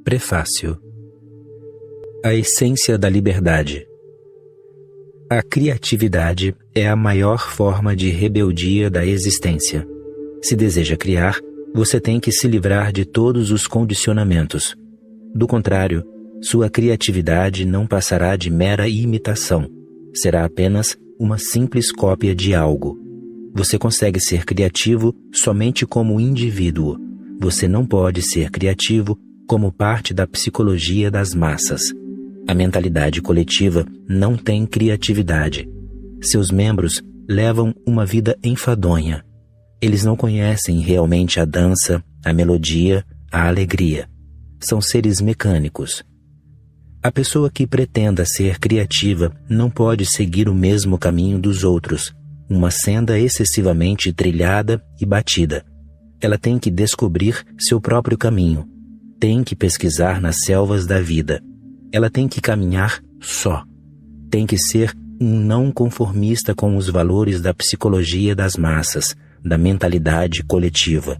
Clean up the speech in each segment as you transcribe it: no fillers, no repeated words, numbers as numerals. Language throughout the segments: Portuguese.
Prefácio. A essência da liberdade. A criatividade é a maior forma de rebeldia da existência. Se deseja criar, você tem que se livrar de todos os condicionamentos. Do contrário, sua criatividade não passará de mera imitação. Será apenas uma simples cópia de algo. Você consegue ser criativo somente como indivíduo. Você não pode ser criativo como parte da psicologia das massas. A mentalidade coletiva não tem criatividade. Seus membros levam uma vida enfadonha. Eles não conhecem realmente a dança, a melodia, a alegria. São seres mecânicos. A pessoa que pretenda ser criativa não pode seguir o mesmo caminho dos outros, uma senda excessivamente trilhada e batida. Ela tem que descobrir seu próprio caminho. Tem que pesquisar nas selvas da vida. Ela tem que caminhar só. Tem que ser um não conformista com os valores da psicologia das massas, da mentalidade coletiva.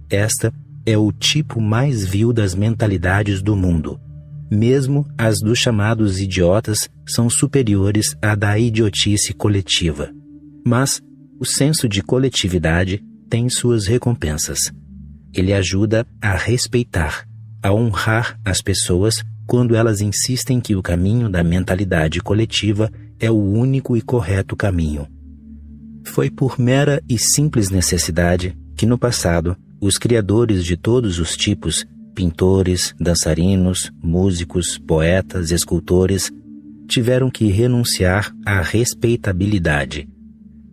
Esta é o tipo mais vil das mentalidades do mundo. Mesmo as dos chamados idiotas são superiores à da idiotice coletiva. Mas o senso de coletividade tem suas recompensas. Ele ajuda a respeitar, a honrar as pessoas quando elas insistem que o caminho da mentalidade coletiva é o único e correto caminho. Foi por mera e simples necessidade que no passado os criadores de todos os tipos, pintores, dançarinos, músicos, poetas, escultores, tiveram que renunciar à respeitabilidade.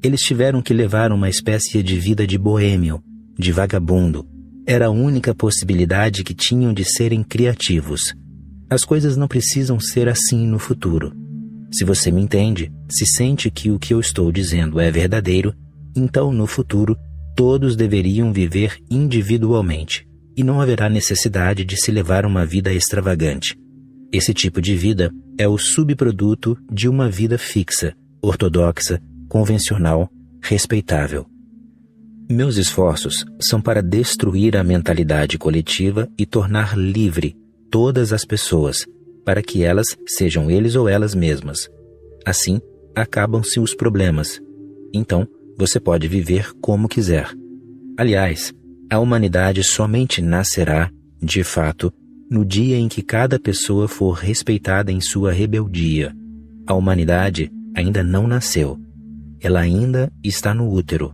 Eles tiveram que levar uma espécie de vida de boêmio, de vagabundo. Era a única possibilidade que tinham de serem criativos. As coisas não precisam ser assim no futuro. Se você me entende, se sente que o que eu estou dizendo é verdadeiro, então no futuro todos deveriam viver individualmente e não haverá necessidade de se levar uma vida extravagante. Esse tipo de vida é o subproduto de uma vida fixa, ortodoxa, convencional, respeitável. Meus esforços são para destruir a mentalidade coletiva e tornar livre todas as pessoas, para que elas sejam eles ou elas mesmas. Assim, acabam-se os problemas. Então, você pode viver como quiser. Aliás, a humanidade somente nascerá, de fato, no dia em que cada pessoa for respeitada em sua rebeldia. A humanidade ainda não nasceu. Ela ainda está no útero.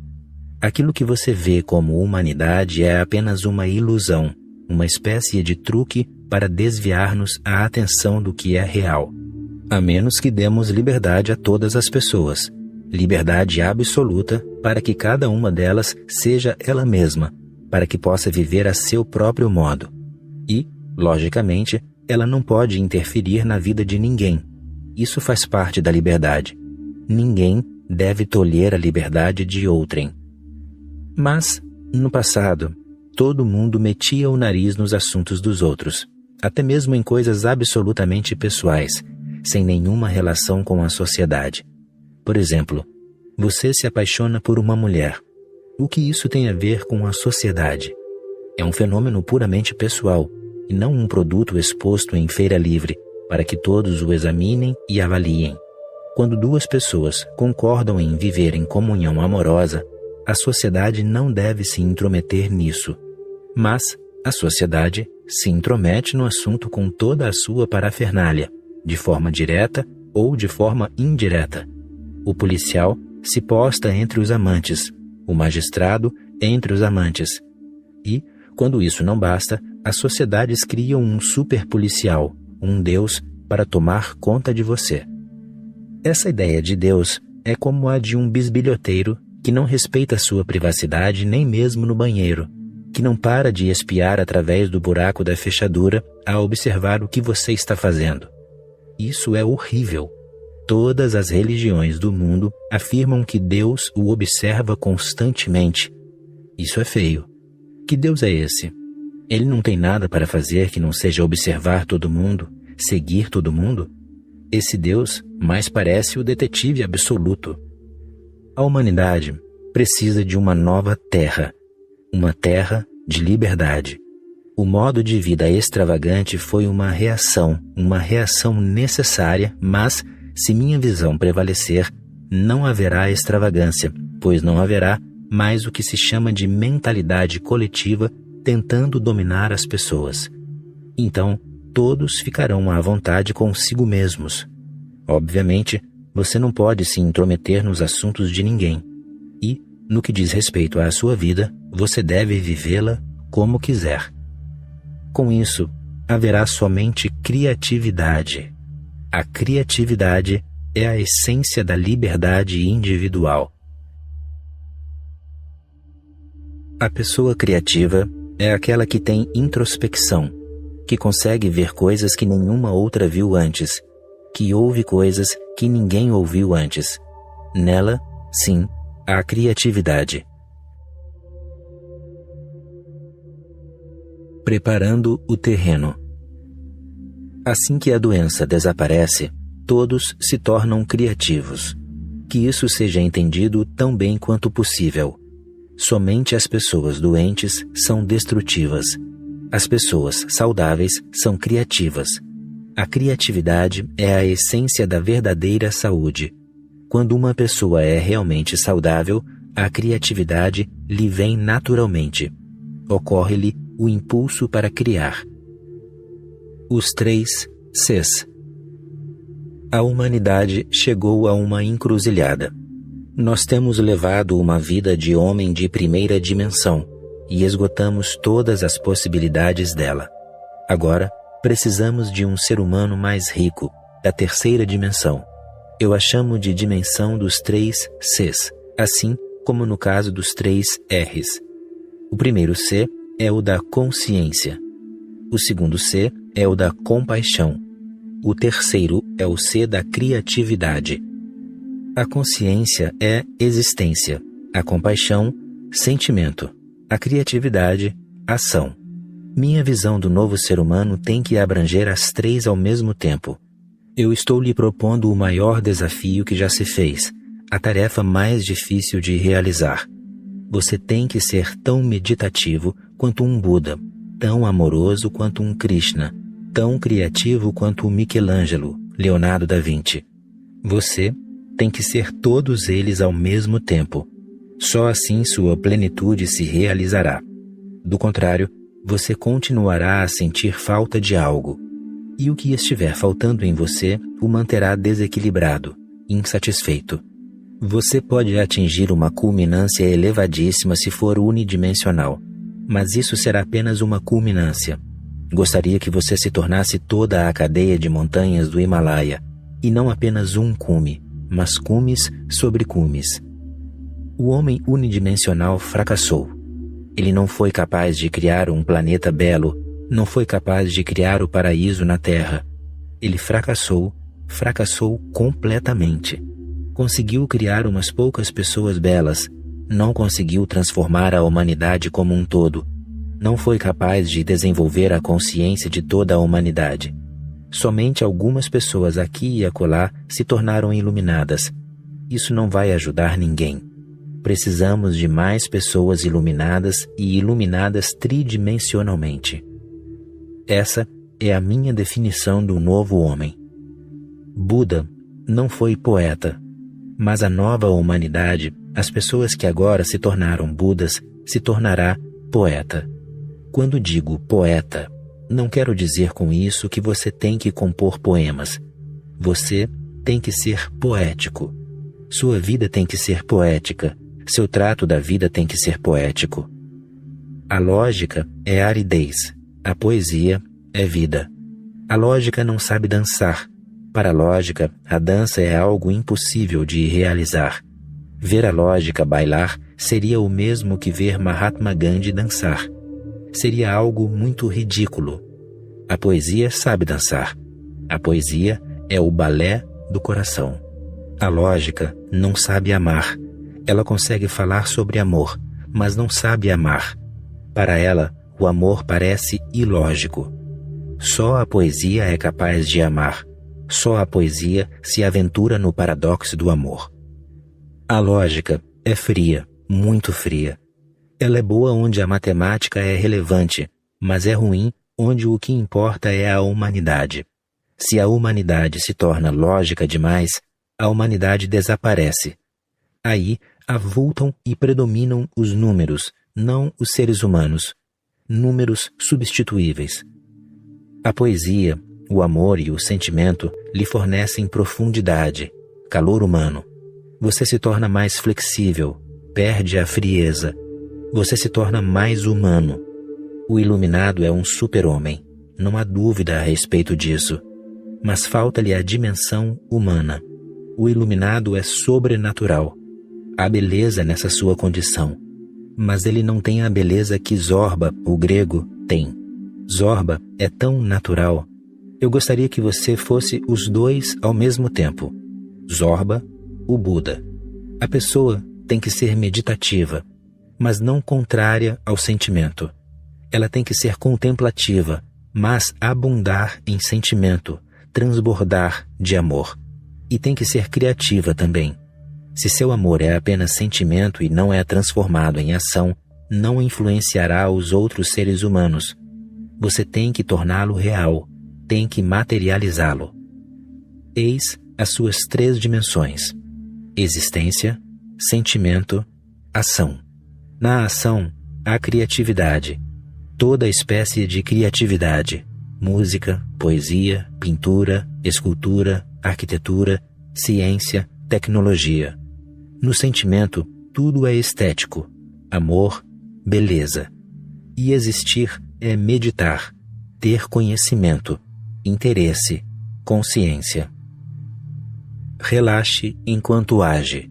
Aquilo que você vê como humanidade é apenas uma ilusão, uma espécie de truque para desviar-nos a atenção do que é real. A menos que demos liberdade a todas as pessoas. Liberdade absoluta para que cada uma delas seja ela mesma, para que possa viver a seu próprio modo. E, logicamente, ela não pode interferir na vida de ninguém. Isso faz parte da liberdade. Ninguém deve tolher a liberdade de outrem. Mas, no passado, todo mundo metia o nariz nos assuntos dos outros, até mesmo em coisas absolutamente pessoais, sem nenhuma relação com a sociedade. Por exemplo, você se apaixona por uma mulher. O que isso tem a ver com a sociedade? É um fenômeno puramente pessoal, e não um produto exposto em feira livre, para que todos o examinem e avaliem. Quando duas pessoas concordam em viver em comunhão amorosa, a sociedade não deve se intrometer nisso. Mas a sociedade se intromete no assunto com toda a sua parafernália, de forma direta ou de forma indireta. O policial se posta entre os amantes, o magistrado entre os amantes. E, quando isso não basta, as sociedades criam um superpolicial, um Deus, para tomar conta de você. Essa ideia de Deus é como a de um bisbilhoteiro que não respeita sua privacidade nem mesmo no banheiro, que não para de espiar através do buraco da fechadura a observar o que você está fazendo. Isso é horrível. Todas as religiões do mundo afirmam que Deus o observa constantemente. Isso é feio. Que Deus é esse? Ele não tem nada para fazer que não seja observar todo mundo, seguir todo mundo? Esse Deus mais parece o detetive absoluto. A humanidade precisa de uma nova terra, uma terra de liberdade. O modo de vida extravagante foi uma reação necessária, mas, se minha visão prevalecer, não haverá extravagância, pois não haverá mais o que se chama de mentalidade coletiva tentando dominar as pessoas. Então, todos ficarão à vontade consigo mesmos. Obviamente, você não pode se intrometer nos assuntos de ninguém. E, no que diz respeito à sua vida, você deve vivê-la como quiser. Com isso, haverá somente criatividade. A criatividade é a essência da liberdade individual. A pessoa criativa é aquela que tem introspecção, que consegue ver coisas que nenhuma outra viu antes, que ouve coisas que ninguém ouviu antes. Nela, sim, há criatividade. Preparando o terreno. Assim que a doença desaparece, todos se tornam criativos. Que isso seja entendido tão bem quanto possível. Somente as pessoas doentes são destrutivas. As pessoas saudáveis são criativas. A criatividade é a essência da verdadeira saúde. Quando uma pessoa é realmente saudável, a criatividade lhe vem naturalmente. Ocorre-lhe o impulso para criar. Os 3 Cs. A humanidade chegou a uma encruzilhada. Nós temos levado uma vida de homem de primeira dimensão e esgotamos todas as possibilidades dela. Agora, precisamos de um ser humano mais rico, da terceira dimensão. Eu a chamo de dimensão dos 3 Cs, assim como no caso dos 3 Rs. O primeiro C é o da consciência. O segundo C é o da compaixão. O terceiro é o C da criatividade. A consciência é existência, a compaixão, sentimento, a criatividade, ação. Minha visão do novo ser humano tem que abranger as 3 ao mesmo tempo. Eu estou lhe propondo o maior desafio que já se fez, a tarefa mais difícil de realizar. Você tem que ser tão meditativo quanto um Buda, tão amoroso quanto um Krishna, tão criativo quanto o Michelangelo, Leonardo da Vinci. Você tem que ser todos eles ao mesmo tempo. Só assim sua plenitude se realizará. Do contrário, você continuará a sentir falta de algo. E o que estiver faltando em você o manterá desequilibrado, insatisfeito. Você pode atingir uma culminância elevadíssima se for unidimensional, mas isso será apenas uma culminância. Gostaria que você se tornasse toda a cadeia de montanhas do Himalaia, e não apenas um cume, mas cumes sobre cumes. O homem unidimensional fracassou. Ele não foi capaz de criar um planeta belo, não foi capaz de criar o paraíso na Terra. Ele fracassou completamente. Conseguiu criar umas poucas pessoas belas, não conseguiu transformar a humanidade como um todo. Não foi capaz de desenvolver a consciência de toda a humanidade. Somente algumas pessoas aqui e acolá se tornaram iluminadas. Isso não vai ajudar ninguém. Precisamos de mais pessoas iluminadas e iluminadas tridimensionalmente. Essa é a minha definição do novo homem. Buda não foi poeta, mas a nova humanidade, as pessoas que agora se tornaram Budas, se tornará poeta. Quando digo poeta, não quero dizer com isso que você tem que compor poemas. Você tem que ser poético. Sua vida tem que ser poética. Seu trato da vida tem que ser poético. A lógica é aridez. A poesia é vida. A lógica não sabe dançar. Para a lógica, a dança é algo impossível de realizar. Ver a lógica bailar seria o mesmo que ver Mahatma Gandhi dançar. Seria algo muito ridículo. A poesia sabe dançar. A poesia é o balé do coração. A lógica não sabe amar. Ela consegue falar sobre amor, mas não sabe amar. Para ela, o amor parece ilógico. Só a poesia é capaz de amar. Só a poesia se aventura no paradoxo do amor. A lógica é fria, muito fria. Ela é boa onde a matemática é relevante, mas é ruim onde o que importa é a humanidade. Se a humanidade se torna lógica demais, a humanidade desaparece. Aí avultam e predominam os números, não os seres humanos. Números substituíveis. A poesia, o amor e o sentimento lhe fornecem profundidade, calor humano. Você se torna mais flexível, perde a frieza. Você se torna mais humano. O iluminado é um super-homem, não há dúvida a respeito disso. Mas falta-lhe a dimensão humana. O iluminado é sobrenatural. Há beleza nessa sua condição. Mas ele não tem a beleza que Zorba, o grego, tem. Zorba é tão natural. Eu gostaria que você fosse os dois ao mesmo tempo. Zorba, o Buda. A pessoa tem que ser meditativa, mas não contrária ao sentimento. Ela tem que ser contemplativa, mas abundar em sentimento, transbordar de amor. E tem que ser criativa também. Se seu amor é apenas sentimento e não é transformado em ação, não influenciará os outros seres humanos. Você tem que torná-lo real, tem que materializá-lo. Eis as suas 3 dimensões: existência, sentimento, ação. Na ação, há criatividade. Toda espécie de criatividade: música, poesia, pintura, escultura, arquitetura, ciência, tecnologia. No sentimento, tudo é estético: amor, beleza. E existir é meditar, ter conhecimento, interesse, consciência. Relaxe enquanto age.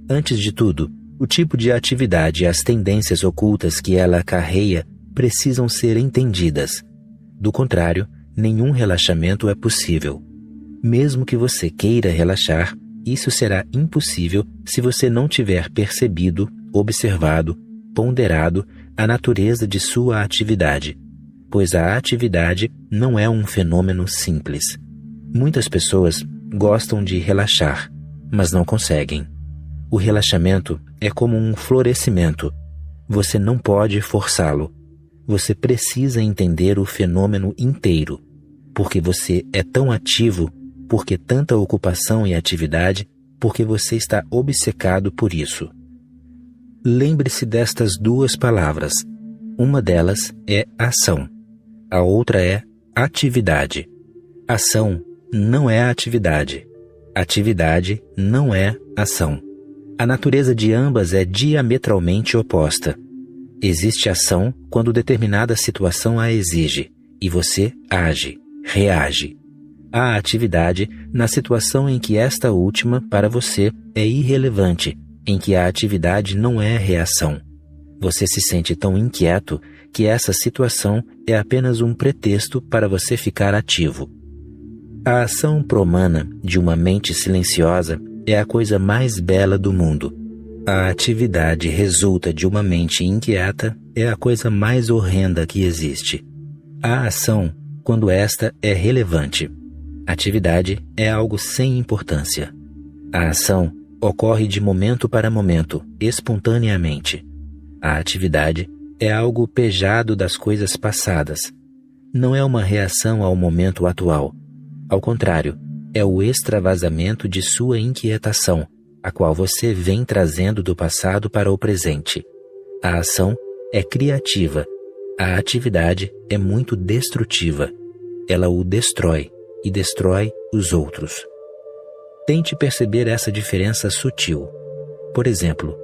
Antes de tudo, o tipo de atividade e as tendências ocultas que ela carrega precisam ser entendidas. Do contrário, nenhum relaxamento é possível. Mesmo que você queira relaxar, isso será impossível se você não tiver percebido, observado, ponderado a natureza de sua atividade, pois a atividade não é um fenômeno simples. Muitas pessoas gostam de relaxar, mas não conseguem. O relaxamento é como um florescimento. Você não pode forçá-lo. Você precisa entender o fenômeno inteiro, porque você é tão ativo, porque tanta ocupação e atividade, porque você está obcecado por isso. Lembre-se destas 2 palavras. Uma delas é ação. A outra é atividade. Ação não é atividade. Atividade não é ação. A natureza de ambas é diametralmente oposta. Existe ação quando determinada situação a exige, e você age, reage. Há atividade na situação em que esta última, para você, é irrelevante, em que a atividade não é reação. Você se sente tão inquieto que essa situação é apenas um pretexto para você ficar ativo. A ação promana de uma mente silenciosa é a coisa mais bela do mundo. A atividade resulta de uma mente inquieta é a coisa mais horrenda que existe. A ação, quando esta é relevante. Atividade é algo sem importância. A ação ocorre de momento para momento, espontaneamente. A atividade é algo pejado das coisas passadas. Não é uma reação ao momento atual. Ao contrário, é o extravasamento de sua inquietação, a qual você vem trazendo do passado para o presente. A ação é criativa. A atividade é muito destrutiva. Ela o destrói e destrói os outros. Tente perceber essa diferença sutil. Por exemplo,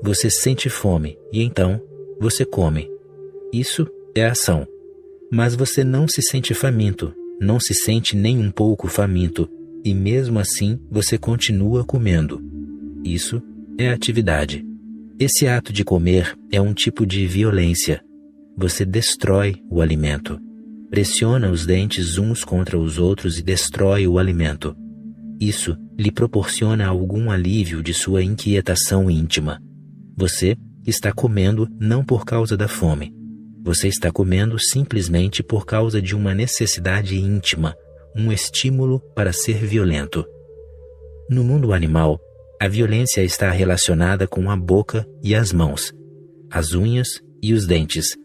você sente fome e então você come. Isso é ação. Mas você não se sente faminto, não se sente nem um pouco faminto, e mesmo assim você continua comendo. Isso é atividade. Esse ato de comer é um tipo de violência. Você destrói o alimento. Pressiona os dentes uns contra os outros e destrói o alimento. Isso lhe proporciona algum alívio de sua inquietação íntima. Você está comendo não por causa da fome. Você está comendo simplesmente por causa de uma necessidade íntima, um estímulo para ser violento. No mundo animal, a violência está relacionada com a boca e as mãos, as unhas e os dentes.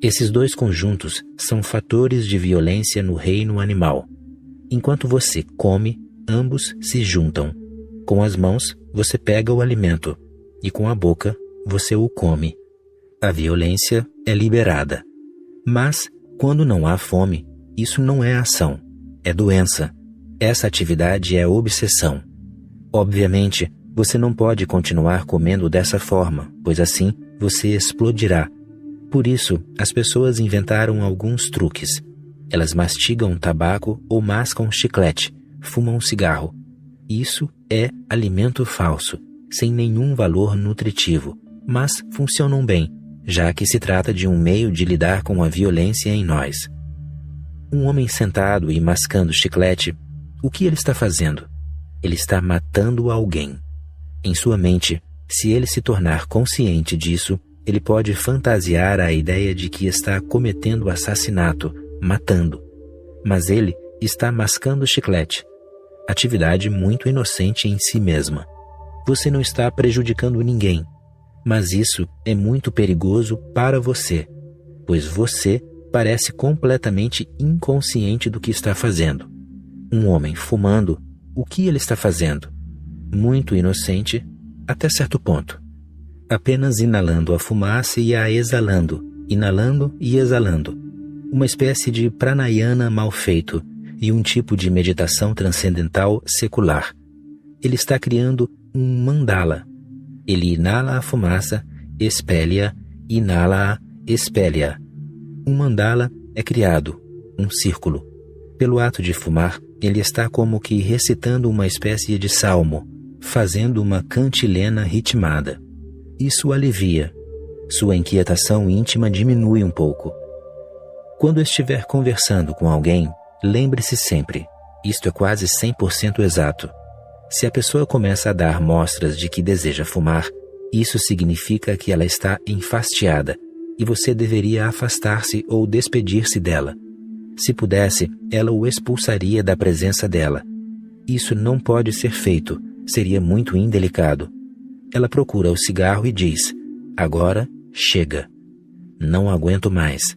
Esses dois conjuntos são fatores de violência no reino animal. Enquanto você come, ambos se juntam. Com as mãos, você pega o alimento, e com a boca, você o come. A violência é liberada. Mas, quando não há fome, isso não é ação, é doença. Essa atividade é obsessão. Obviamente, você não pode continuar comendo dessa forma, pois assim você explodirá. Por isso, as pessoas inventaram alguns truques. Elas mastigam tabaco ou mascam chiclete, fumam cigarro. Isso é alimento falso, sem nenhum valor nutritivo, mas funcionam bem, já que se trata de um meio de lidar com a violência em nós. Um homem sentado e mascando chiclete, o que ele está fazendo? Ele está matando alguém. Em sua mente, se ele se tornar consciente disso, ele pode fantasiar a ideia de que está cometendo assassinato, matando. Mas ele está mascando chiclete. Atividade muito inocente em si mesma. Você não está prejudicando ninguém, mas isso é muito perigoso para você, pois você parece completamente inconsciente do que está fazendo. Um homem fumando, o que ele está fazendo? Muito inocente, até certo ponto. Apenas inalando a fumaça e a exalando, inalando e exalando. Uma espécie de pranayana mal feito e um tipo de meditação transcendental secular. Ele está criando um mandala. Ele inala a fumaça, expele-a, inala-a, expele-a. Um mandala é criado, um círculo. Pelo ato de fumar, ele está como que recitando uma espécie de salmo, fazendo uma cantilena ritmada. Isso alivia. Sua inquietação íntima diminui um pouco. Quando estiver conversando com alguém, lembre-se sempre, isto é quase 100% exato. Se a pessoa começa a dar mostras de que deseja fumar, isso significa que ela está enfastiada e você deveria afastar-se ou despedir-se dela. Se pudesse, ela o expulsaria da presença dela. Isso não pode ser feito, seria muito indelicado. Ela procura o cigarro e diz: agora chega. Não aguento mais.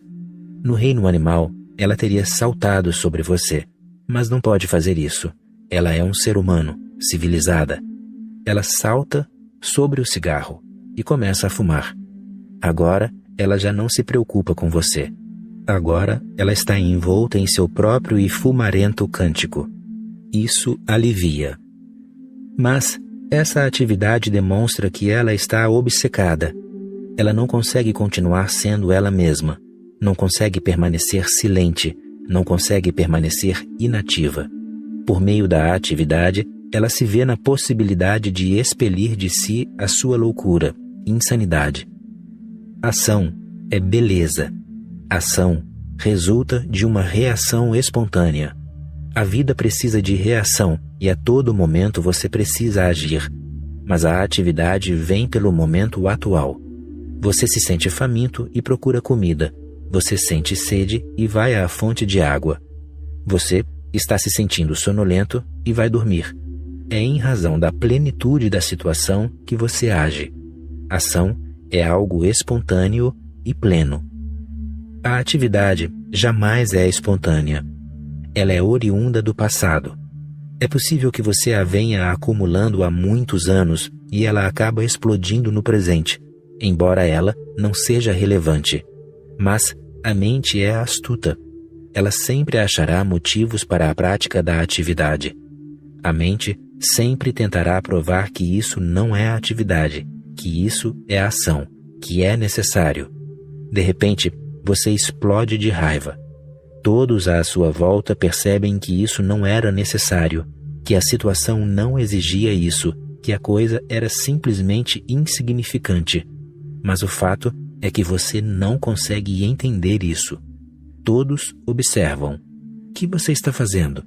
No reino animal, ela teria saltado sobre você, mas não pode fazer isso. Ela é um ser humano, civilizada. Ela salta sobre o cigarro e começa a fumar. Agora, ela já não se preocupa com você. Agora, ela está envolta em seu próprio e fumarento cântico. Isso alivia. Mas essa atividade demonstra que ela está obcecada. Ela não consegue continuar sendo ela mesma. Não consegue permanecer silente. Não consegue permanecer inativa. Por meio da atividade, ela se vê na possibilidade de expelir de si a sua loucura, insanidade. Ação é beleza. Ação resulta de uma reação espontânea. A vida precisa de reação e a todo momento você precisa agir. Mas a atividade vem pelo momento atual. Você se sente faminto e procura comida. Você sente sede e vai à fonte de água. Você está se sentindo sonolento e vai dormir. É em razão da plenitude da situação que você age. Ação é algo espontâneo e pleno. A atividade jamais é espontânea. Ela é oriunda do passado. É possível que você a venha acumulando há muitos anos e ela acaba explodindo no presente, embora ela não seja relevante. Mas a mente é astuta. Ela sempre achará motivos para a prática da atividade. A mente sempre tentará provar que isso não é atividade, que isso é ação, que é necessário. De repente, você explode de raiva. Todos à sua volta percebem que isso não era necessário, que a situação não exigia isso, que a coisa era simplesmente insignificante. Mas o fato é que você não consegue entender isso. Todos observam. O que você está fazendo?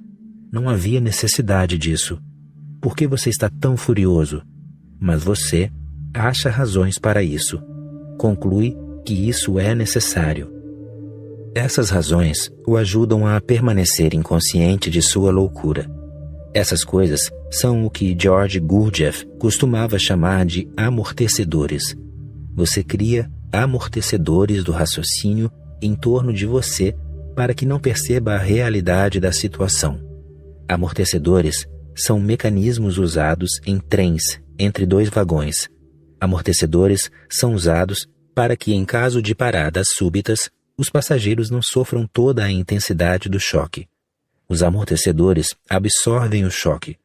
Não havia necessidade disso. Por que você está tão furioso? Mas você acha razões para isso. Conclui que isso é necessário. Essas razões o ajudam a permanecer inconsciente de sua loucura. Essas coisas são o que George Gurdjieff costumava chamar de amortecedores. Você cria amortecedores do raciocínio em torno de você para que não perceba a realidade da situação. Amortecedores são mecanismos usados em trens entre dois vagões. Amortecedores são usados para que, em caso de paradas súbitas, os passageiros não sofram toda a intensidade do choque. Os amortecedores absorvem o choque.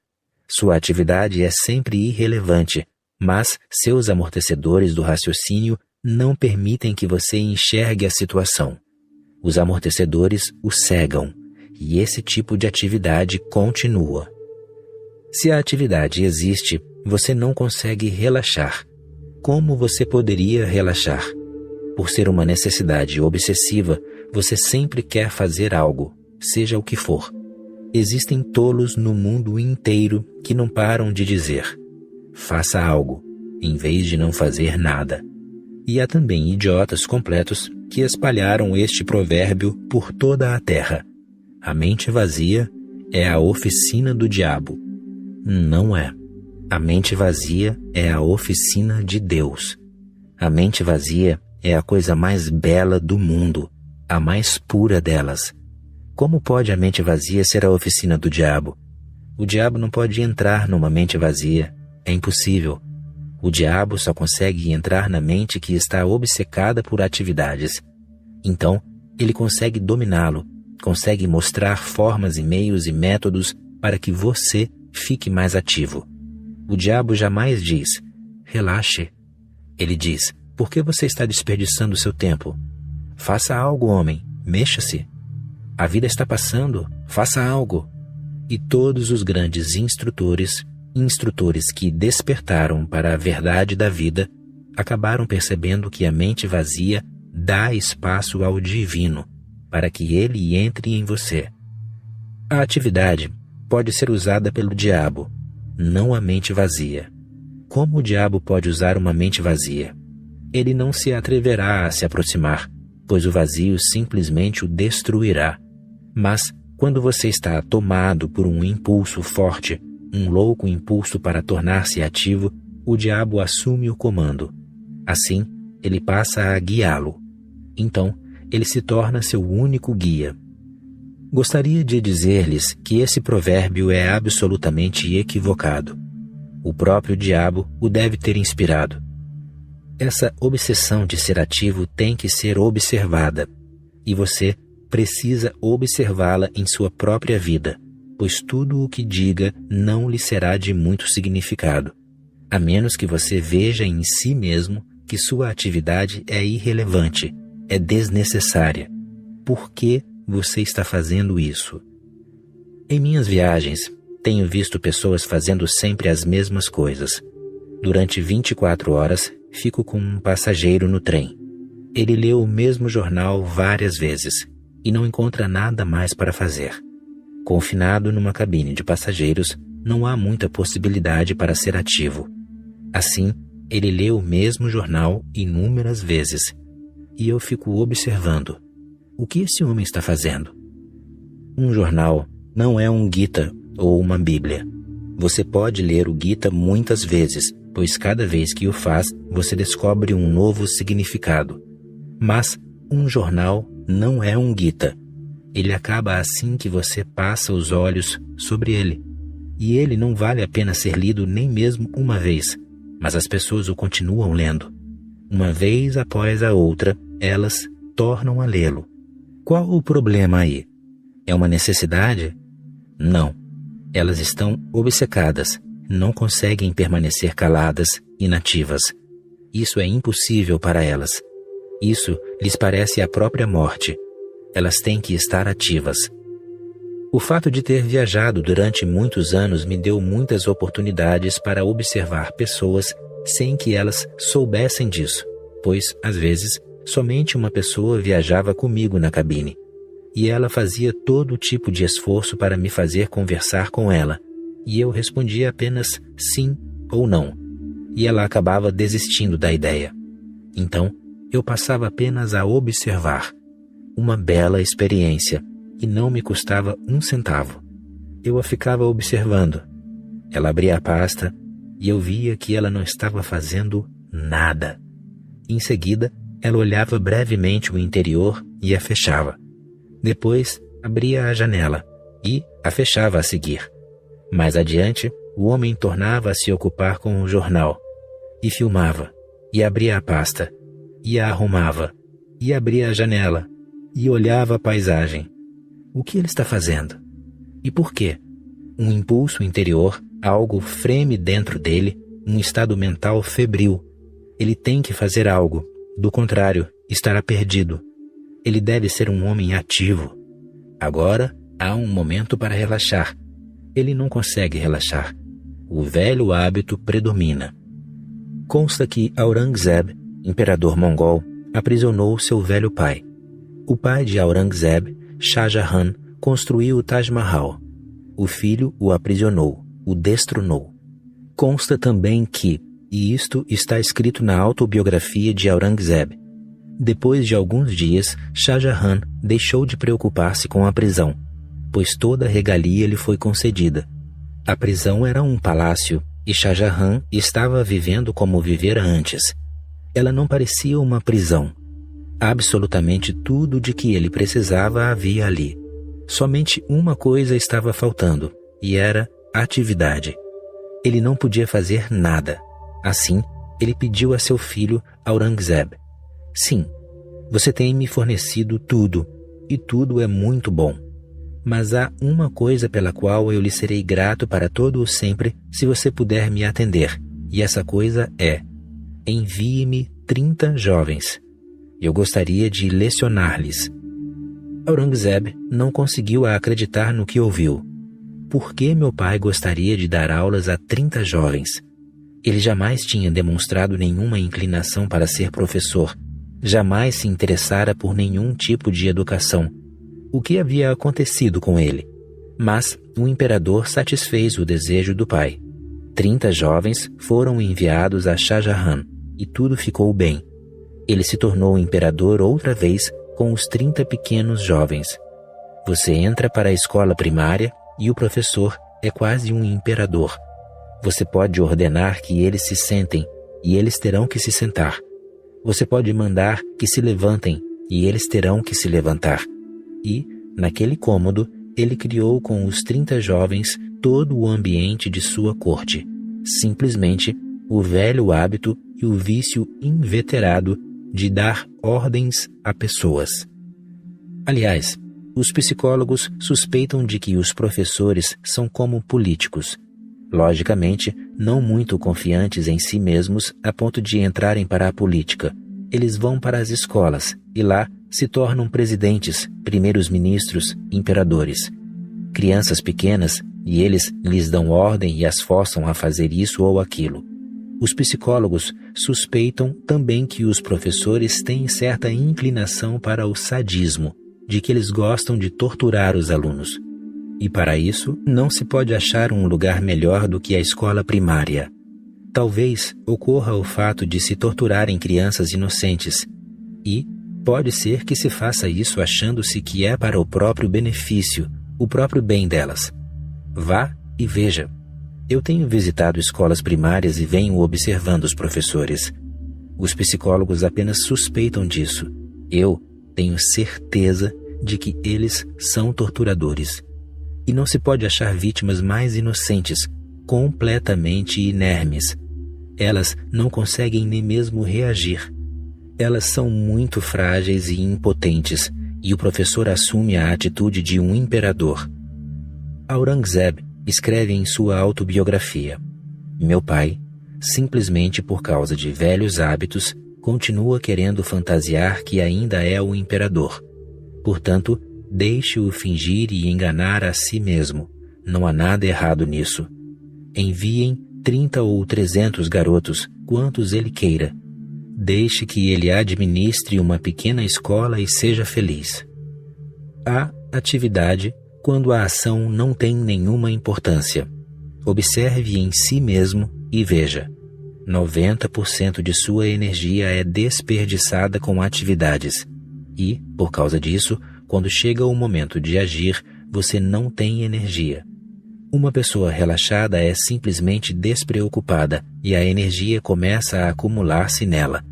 Sua atividade é sempre irrelevante, mas seus amortecedores do raciocínio não permitem que você enxergue a situação. Os amortecedores o cegam, e esse tipo de atividade continua. Se a atividade existe, você não consegue relaxar. Como você poderia relaxar? Por ser uma necessidade obsessiva, você sempre quer fazer algo, seja o que for. Existem tolos no mundo inteiro que não param de dizer: faça algo, em vez de não fazer nada. E há também idiotas completos que espalharam este provérbio por toda a terra. A mente vazia é a oficina do diabo. Não é. A mente vazia é a oficina de Deus. A mente vazia é a coisa mais bela do mundo, a mais pura delas. Como pode a mente vazia ser a oficina do diabo? O diabo não pode entrar numa mente vazia. É impossível. O diabo só consegue entrar na mente que está obcecada por atividades. Então, ele consegue dominá-lo, consegue mostrar formas e meios e métodos para que você fique mais ativo. O diabo jamais diz: relaxe. Ele diz: por que você está desperdiçando seu tempo? Faça algo, homem, mexa-se. A vida está passando, faça algo. E todos os grandes instrutores que despertaram para a verdade da vida, acabaram percebendo que a mente vazia dá espaço ao divino, para que ele entre em você. A atividade pode ser usada pelo diabo, não a mente vazia. Como o diabo pode usar uma mente vazia? Ele não se atreverá a se aproximar, pois o vazio simplesmente o destruirá. Mas, quando você está tomado por um impulso forte, um louco impulso para tornar-se ativo, o diabo assume o comando. Assim, ele passa a guiá-lo. Então, ele se torna seu único guia. Gostaria de dizer-lhes que esse provérbio é absolutamente equivocado. O próprio diabo o deve ter inspirado. Essa obsessão de ser ativo tem que ser observada, e você precisa observá-la em sua própria vida, pois tudo o que diga não lhe será de muito significado, a menos que você veja em si mesmo que sua atividade é irrelevante, é desnecessária. Por que você está fazendo isso? Em minhas viagens, tenho visto pessoas fazendo sempre as mesmas coisas. Durante 24 horas, fico com um passageiro no trem. Ele lê o mesmo jornal várias vezes e não encontra nada mais para fazer. Confinado numa cabine de passageiros, não há muita possibilidade para ser ativo. Assim, ele lê o mesmo jornal inúmeras vezes. E eu fico observando. O que esse homem está fazendo? Um jornal não é um Gita ou uma Bíblia. Você pode ler o Gita muitas vezes, pois cada vez que o faz, você descobre um novo significado. Mas um jornal não é um Gita. Ele acaba assim que você passa os olhos sobre ele. E ele não vale a pena ser lido nem mesmo uma vez, mas as pessoas o continuam lendo. Uma vez após a outra, elas tornam a lê-lo. Qual o problema aí? É uma necessidade? Não. Elas estão obcecadas, não conseguem permanecer caladas, inativas. Isso é impossível para elas. Isso lhes parece a própria morte. Elas têm que estar ativas. O fato de ter viajado durante muitos anos me deu muitas oportunidades para observar pessoas sem que elas soubessem disso, pois, às vezes, somente uma pessoa viajava comigo na cabine, e ela fazia todo tipo de esforço para me fazer conversar com ela, e eu respondia apenas sim ou não, e ela acabava desistindo da ideia. Então, eu passava apenas a observar. Uma bela experiência, e não me custava um centavo. Eu a ficava observando. Ela abria a pasta, e eu via que ela não estava fazendo nada. Em seguida, ela olhava brevemente o interior e a fechava. Depois, abria a janela e a fechava a seguir. Mais adiante, o homem tornava a se ocupar com o jornal, e filmava, e abria a pasta, e a arrumava, e abria a janela, e olhava a paisagem. O que ele está fazendo? E por quê? Um impulso interior, algo freme dentro dele, um estado mental febril. Ele tem que fazer algo, do contrário, estará perdido. Ele deve ser um homem ativo. Agora, há um momento para relaxar. Ele não consegue relaxar. O velho hábito predomina. Consta que Aurangzeb, imperador mongol, aprisionou seu velho pai. O pai de Aurangzeb, Shah Jahan, construiu o Taj Mahal. O filho o aprisionou, o destronou. Consta também que, e isto está escrito na autobiografia de Aurangzeb, depois de alguns dias, Shah Jahan deixou de preocupar-se com a prisão, pois toda a regalia lhe foi concedida. A prisão era um palácio e Shah Jahan estava vivendo como vivera antes. Ela não parecia uma prisão. Absolutamente tudo de que ele precisava havia ali. Somente uma coisa estava faltando, e era atividade. Ele não podia fazer nada. Assim, ele pediu a seu filho Aurangzeb: sim, você tem me fornecido tudo, e tudo é muito bom. Mas há uma coisa pela qual eu lhe serei grato para todo o sempre se você puder me atender, e essa coisa é: envie-me 30 jovens. Eu gostaria de lecionar-lhes. Aurangzeb não conseguiu acreditar no que ouviu. Por que meu pai gostaria de dar aulas a 30 jovens? Ele jamais tinha demonstrado nenhuma inclinação para ser professor, jamais se interessara por nenhum tipo de educação. O que havia acontecido com ele? Mas o imperador satisfez o desejo do pai. 30 jovens foram enviados a Shah Jahan, e tudo ficou bem. Ele se tornou imperador outra vez com os 30 pequenos jovens. Você entra para a escola primária e o professor é quase um imperador. Você pode ordenar que eles se sentem e eles terão que se sentar. Você pode mandar que se levantem e eles terão que se levantar. E, naquele cômodo, ele criou com os 30 jovens todo o ambiente de sua corte. Simplesmente o velho hábito e o vício inveterado de dar ordens a pessoas. Aliás, os psicólogos suspeitam de que os professores são como políticos. Logicamente, não muito confiantes em si mesmos a ponto de entrarem para a política. Eles vão para as escolas e lá se tornam presidentes, primeiros ministros, imperadores. Crianças pequenas, e eles lhes dão ordem e as forçam a fazer isso ou aquilo. Os psicólogos suspeitam também que os professores têm certa inclinação para o sadismo, de que eles gostam de torturar os alunos. E para isso, não se pode achar um lugar melhor do que a escola primária. Talvez ocorra o fato de se torturarem crianças inocentes. E pode ser que se faça isso achando-se que é para o próprio benefício, o próprio bem delas. Vá e veja. Eu tenho visitado escolas primárias e venho observando os professores. Os psicólogos apenas suspeitam disso. Eu tenho certeza de que eles são torturadores. E não se pode achar vítimas mais inocentes, completamente inermes. Elas não conseguem nem mesmo reagir. Elas são muito frágeis e impotentes, e o professor assume a atitude de um imperador. Aurangzeb escreve em sua autobiografia: meu pai, simplesmente por causa de velhos hábitos, continua querendo fantasiar que ainda é o imperador. Portanto, deixe-o fingir e enganar a si mesmo. Não há nada errado nisso. Enviem 30 ou 300 garotos, quantos ele queira. Deixe que ele administre uma pequena escola e seja feliz. Há atividade quando a ação não tem nenhuma importância. Observe em si mesmo e veja. 90% de sua energia é desperdiçada com atividades. E, por causa disso, quando chega o momento de agir, você não tem energia. Uma pessoa relaxada é simplesmente despreocupada e a energia começa a acumular-se nela.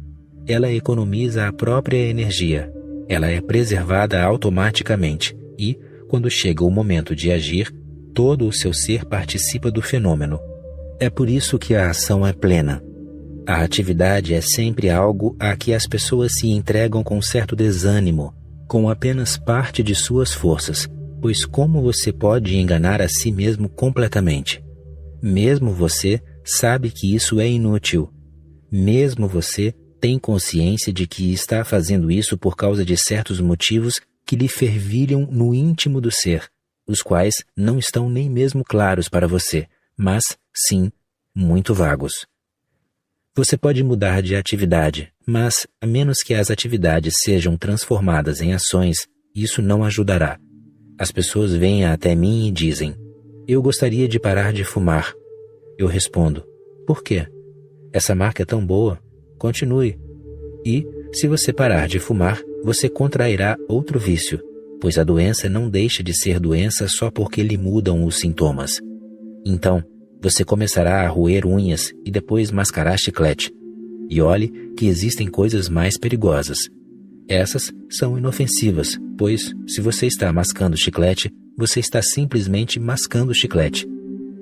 Ela economiza a própria energia. Ela é preservada automaticamente e, quando chega o momento de agir, todo o seu ser participa do fenômeno. É por isso que a ação é plena. A atividade é sempre algo a que as pessoas se entregam com certo desânimo, com apenas parte de suas forças, pois como você pode enganar a si mesmo completamente? Mesmo você sabe que isso é inútil. Mesmo você tem consciência de que está fazendo isso por causa de certos motivos que lhe fervilham no íntimo do ser, os quais não estão nem mesmo claros para você, mas, sim, muito vagos. Você pode mudar de atividade, mas, a menos que as atividades sejam transformadas em ações, isso não ajudará. As pessoas vêm até mim e dizem: eu gostaria de parar de fumar. Eu respondo: por quê? Essa marca é tão boa. Continue. E, se você parar de fumar, você contrairá outro vício, pois a doença não deixa de ser doença só porque lhe mudam os sintomas. Então, você começará a roer unhas e depois mascarar chiclete. E olhe que existem coisas mais perigosas. Essas são inofensivas, pois, se você está mascando chiclete, você está simplesmente mascando chiclete.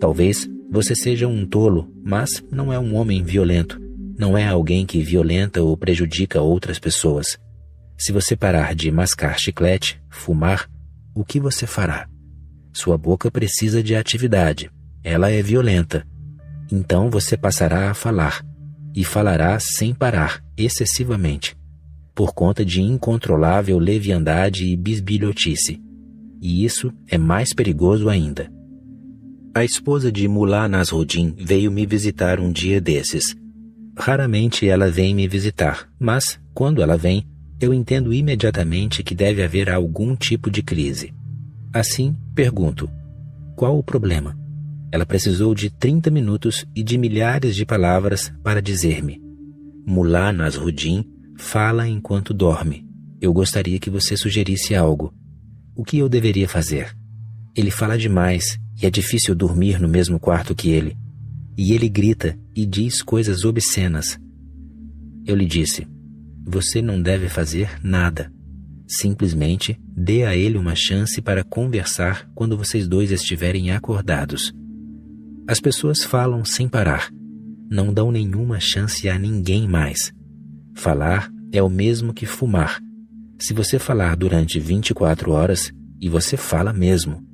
Talvez você seja um tolo, mas não é um homem violento. Não é alguém que violenta ou prejudica outras pessoas. Se você parar de mascar chiclete, fumar, o que você fará? Sua boca precisa de atividade. Ela é violenta. Então você passará a falar, e falará sem parar, excessivamente, por conta de incontrolável leviandade e bisbilhotice. E isso é mais perigoso ainda. A esposa de Mullah Nasruddin veio me visitar um dia desses. Raramente ela vem me visitar, mas, quando ela vem, eu entendo imediatamente que deve haver algum tipo de crise. Assim, pergunto: qual o problema? Ela precisou de 30 minutos e de milhares de palavras para dizer-me: Mullah Nasruddin fala enquanto dorme. Eu gostaria que você sugerisse algo. O que eu deveria fazer? Ele fala demais e é difícil dormir no mesmo quarto que ele. E ele grita e diz coisas obscenas. Eu lhe disse: você não deve fazer nada. Simplesmente dê a ele uma chance para conversar quando vocês dois estiverem acordados. As pessoas falam sem parar. Não dão nenhuma chance a ninguém mais. Falar é o mesmo que fumar. Se você falar durante 24 horas, e você fala mesmo.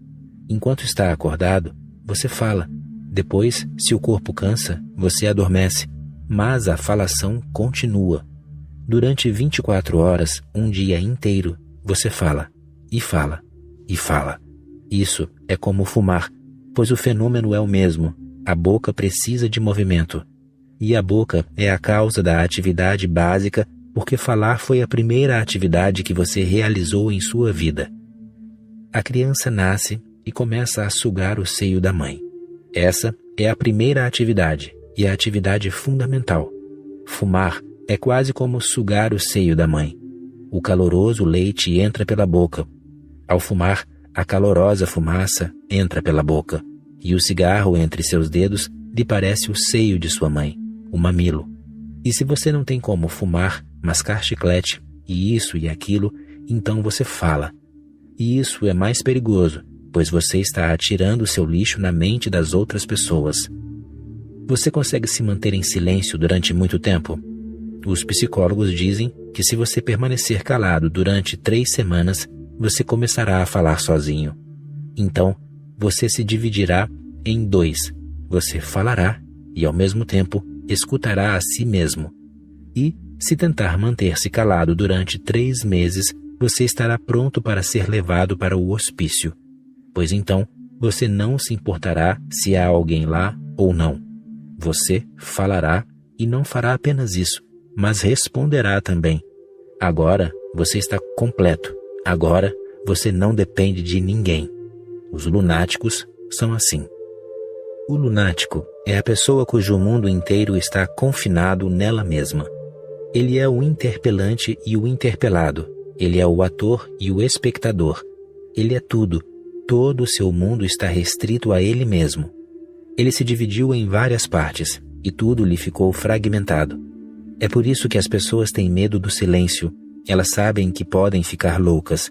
Enquanto está acordado, você fala. Depois, se o corpo cansa, você adormece. Mas a falação continua. Durante 24 horas, um dia inteiro, você fala, e fala, e fala. Isso é como fumar, pois o fenômeno é o mesmo. A boca precisa de movimento. E a boca é a causa da atividade básica, porque falar foi a primeira atividade que você realizou em sua vida. A criança nasce e começa a sugar o seio da mãe. Essa é a primeira atividade, e a atividade fundamental. Fumar é quase como sugar o seio da mãe. O caloroso leite entra pela boca. Ao fumar, a calorosa fumaça entra pela boca, e o cigarro entre seus dedos lhe parece o seio de sua mãe, o mamilo. E se você não tem como fumar, mascar chiclete, e isso e aquilo, então você fala. E isso é mais perigoso, pois você está atirando seu lixo na mente das outras pessoas. Você consegue se manter em silêncio durante muito tempo? Os psicólogos dizem que se você permanecer calado durante 3 semanas, você começará a falar sozinho. Então, você se dividirá em 2. Você falará e, ao mesmo tempo, escutará a si mesmo. E, se tentar manter-se calado durante 3 meses, você estará pronto para ser levado para o hospício. Pois então, você não se importará se há alguém lá ou não. Você falará e não fará apenas isso, mas responderá também. Agora você está completo. Agora você não depende de ninguém. Os lunáticos são assim. O lunático é a pessoa cujo mundo inteiro está confinado nela mesma. Ele é o interpelante e o interpelado. Ele é o ator e o espectador. Ele é tudo. Todo o seu mundo está restrito a ele mesmo. Ele se dividiu em várias partes, e tudo lhe ficou fragmentado. É por isso que as pessoas têm medo do silêncio, Elas sabem que podem ficar loucas.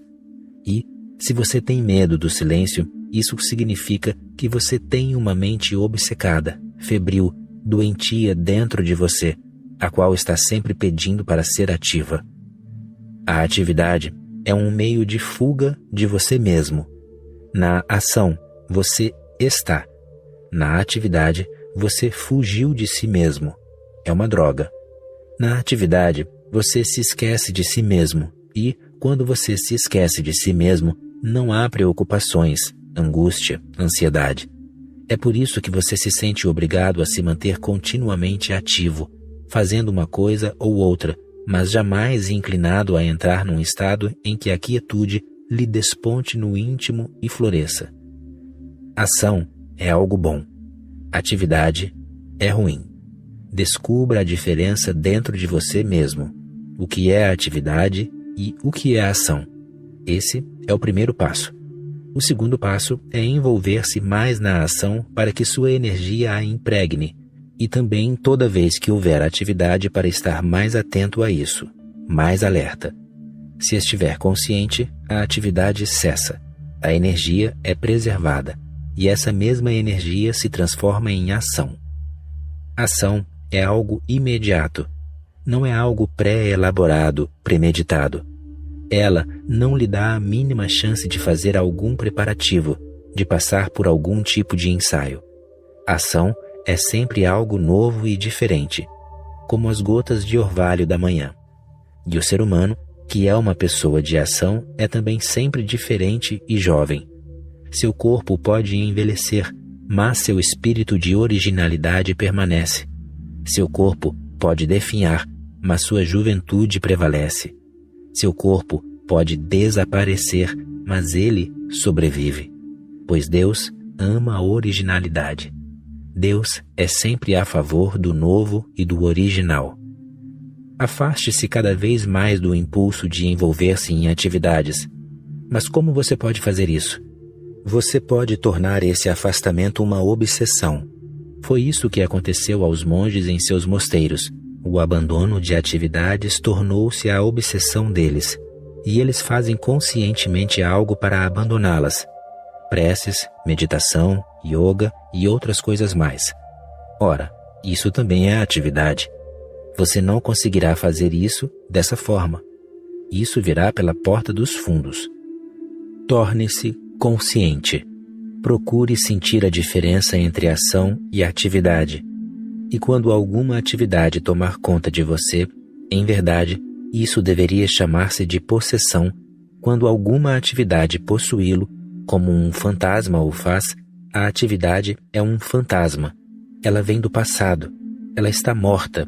E, se você tem medo do silêncio, isso significa que você tem uma mente obcecada, febril, doentia dentro de você, a qual está sempre pedindo para ser ativa. A atividade é um meio de fuga de você mesmo. Na ação, você está. Na atividade, você fugiu de si mesmo. É uma droga. Na atividade, você se esquece de si mesmo. E, quando você se esquece de si mesmo, não há preocupações, angústia, ansiedade. É por isso que você se sente obrigado a se manter continuamente ativo, fazendo uma coisa ou outra, mas jamais inclinado a entrar num estado em que a quietude lhe desponte no íntimo e floresça. Ação é algo bom. Atividade é ruim. Descubra a diferença dentro de você mesmo. O que é a atividade e o que é a ação. Esse é o primeiro passo. O segundo passo é envolver-se mais na ação para que sua energia a impregne, e também toda vez que houver atividade para estar mais atento a isso, mais alerta. Se estiver consciente, a atividade cessa, a energia é preservada, e essa mesma energia se transforma em ação. Ação é algo imediato, não é algo pré-elaborado, premeditado. Ela não lhe dá a mínima chance de fazer algum preparativo, de passar por algum tipo de ensaio. Ação é sempre algo novo e diferente, como as gotas de orvalho da manhã. E o ser humano, que é uma pessoa de ação, é também sempre diferente e jovem. Seu corpo pode envelhecer, mas seu espírito de originalidade permanece. Seu corpo pode definhar, mas sua juventude prevalece. Seu corpo pode desaparecer, mas ele sobrevive. Pois Deus ama a originalidade. Deus é sempre a favor do novo e do original. Afaste-se cada vez mais do impulso de envolver-se em atividades. Mas como você pode fazer isso? Você pode tornar esse afastamento uma obsessão. Foi isso que aconteceu aos monges em seus mosteiros. O abandono de atividades tornou-se a obsessão deles, e eles fazem conscientemente algo para abandoná-las. Preces, meditação, yoga e outras coisas mais. Ora, isso também é atividade. Você não conseguirá fazer isso dessa forma. Isso virá pela porta dos fundos. Torne-se consciente. Procure sentir a diferença entre ação e atividade. E quando alguma atividade tomar conta de você, em verdade, isso deveria chamar-se de possessão. Quando alguma atividade possuí-lo, como um fantasma o faz, a atividade é um fantasma. Ela vem do passado. Ela está morta.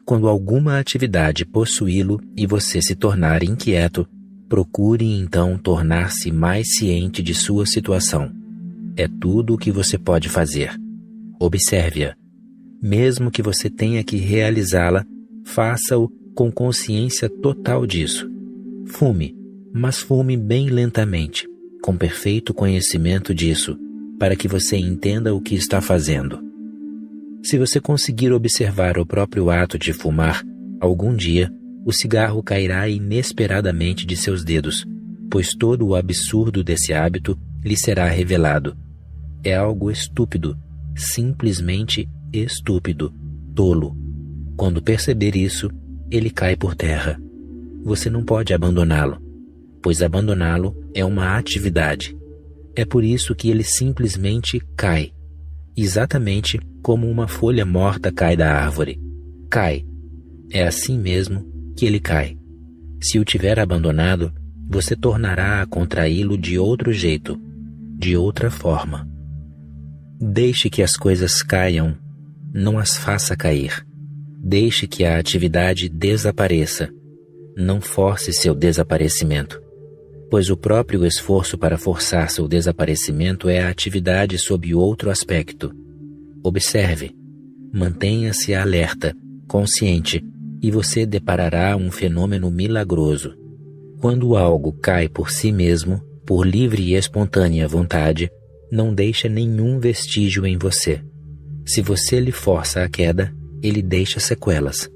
Quando alguma atividade possuí-lo e você se tornar inquieto, procure então tornar-se mais ciente de sua situação. É tudo o que você pode fazer. Observe-a. Mesmo que você tenha que realizá-la, faça-o com consciência total disso. Fume, mas fume bem lentamente, com perfeito conhecimento disso, para que você entenda o que está fazendo. Se você conseguir observar o próprio ato de fumar, algum dia, o cigarro cairá inesperadamente de seus dedos, pois todo o absurdo desse hábito lhe será revelado. É algo estúpido, simplesmente estúpido, tolo. Quando perceber isso, ele cai por terra. Você não pode abandoná-lo, pois abandoná-lo é uma atividade. É por isso que ele simplesmente cai, exatamente como uma folha morta cai da árvore. Cai. É assim mesmo que ele cai. Se o tiver abandonado, você tornará a contraí-lo de outro jeito, de outra forma. Deixe que as coisas caiam, não as faça cair. Deixe que a atividade desapareça. Não force seu desaparecimento, pois o próprio esforço para forçar seu desaparecimento é a atividade sob outro aspecto. Observe, mantenha-se alerta, consciente, e você deparará um fenômeno milagroso. Quando algo cai por si mesmo, por livre e espontânea vontade, não deixa nenhum vestígio em você. Se você lhe força a queda, ele deixa sequelas.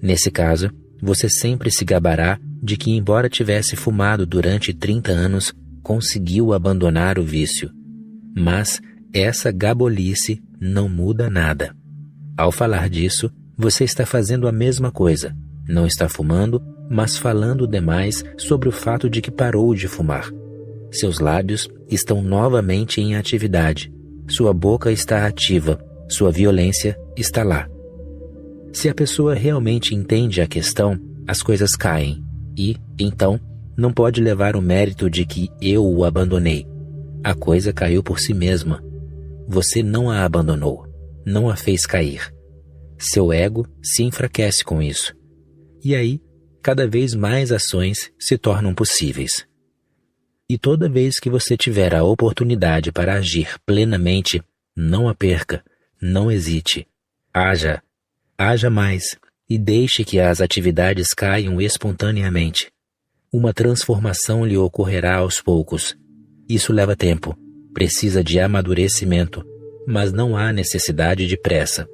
Nesse caso, você sempre se gabará de que, embora tivesse fumado durante 30 anos, conseguiu abandonar o vício. Mas essa gabolice não muda nada. Ao falar disso, você está fazendo a mesma coisa. Não está fumando, mas falando demais sobre o fato de que parou de fumar. Seus lábios estão novamente em atividade. Sua boca está ativa. Sua violência está lá. Se a pessoa realmente entende a questão, as coisas caem. E, então, não pode levar o mérito de que eu o abandonei. A coisa caiu por si mesma. Você não a abandonou. Não a fez cair. Seu ego se enfraquece com isso. E aí, cada vez mais ações se tornam possíveis. E toda vez que você tiver a oportunidade para agir plenamente, não a perca, não hesite. Haja, haja mais e deixe que as atividades caiam espontaneamente. Uma transformação lhe ocorrerá aos poucos. Isso leva tempo, precisa de amadurecimento, mas não há necessidade de pressa.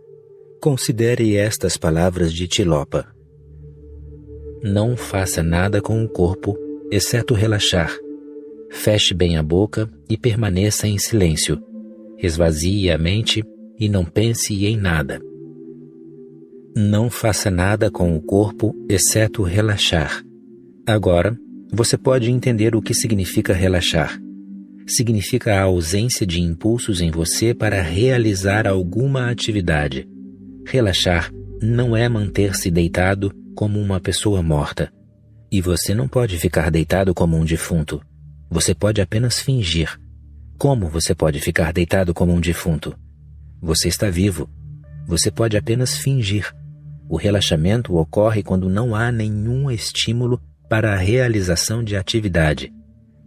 Considere estas palavras de Tilopa. Não faça nada com o corpo, exceto relaxar. Feche bem a boca e permaneça em silêncio. Esvazie a mente e não pense em nada. Não faça nada com o corpo, exceto relaxar. Agora, você pode entender o que significa relaxar. Significa a ausência de impulsos em você para realizar alguma atividade. Relaxar não é manter-se deitado como uma pessoa morta. E você não pode ficar deitado como um defunto. Você pode apenas fingir. Como você pode ficar deitado como um defunto? Você está vivo. Você pode apenas fingir. O relaxamento ocorre quando não há nenhum estímulo para a realização de atividade.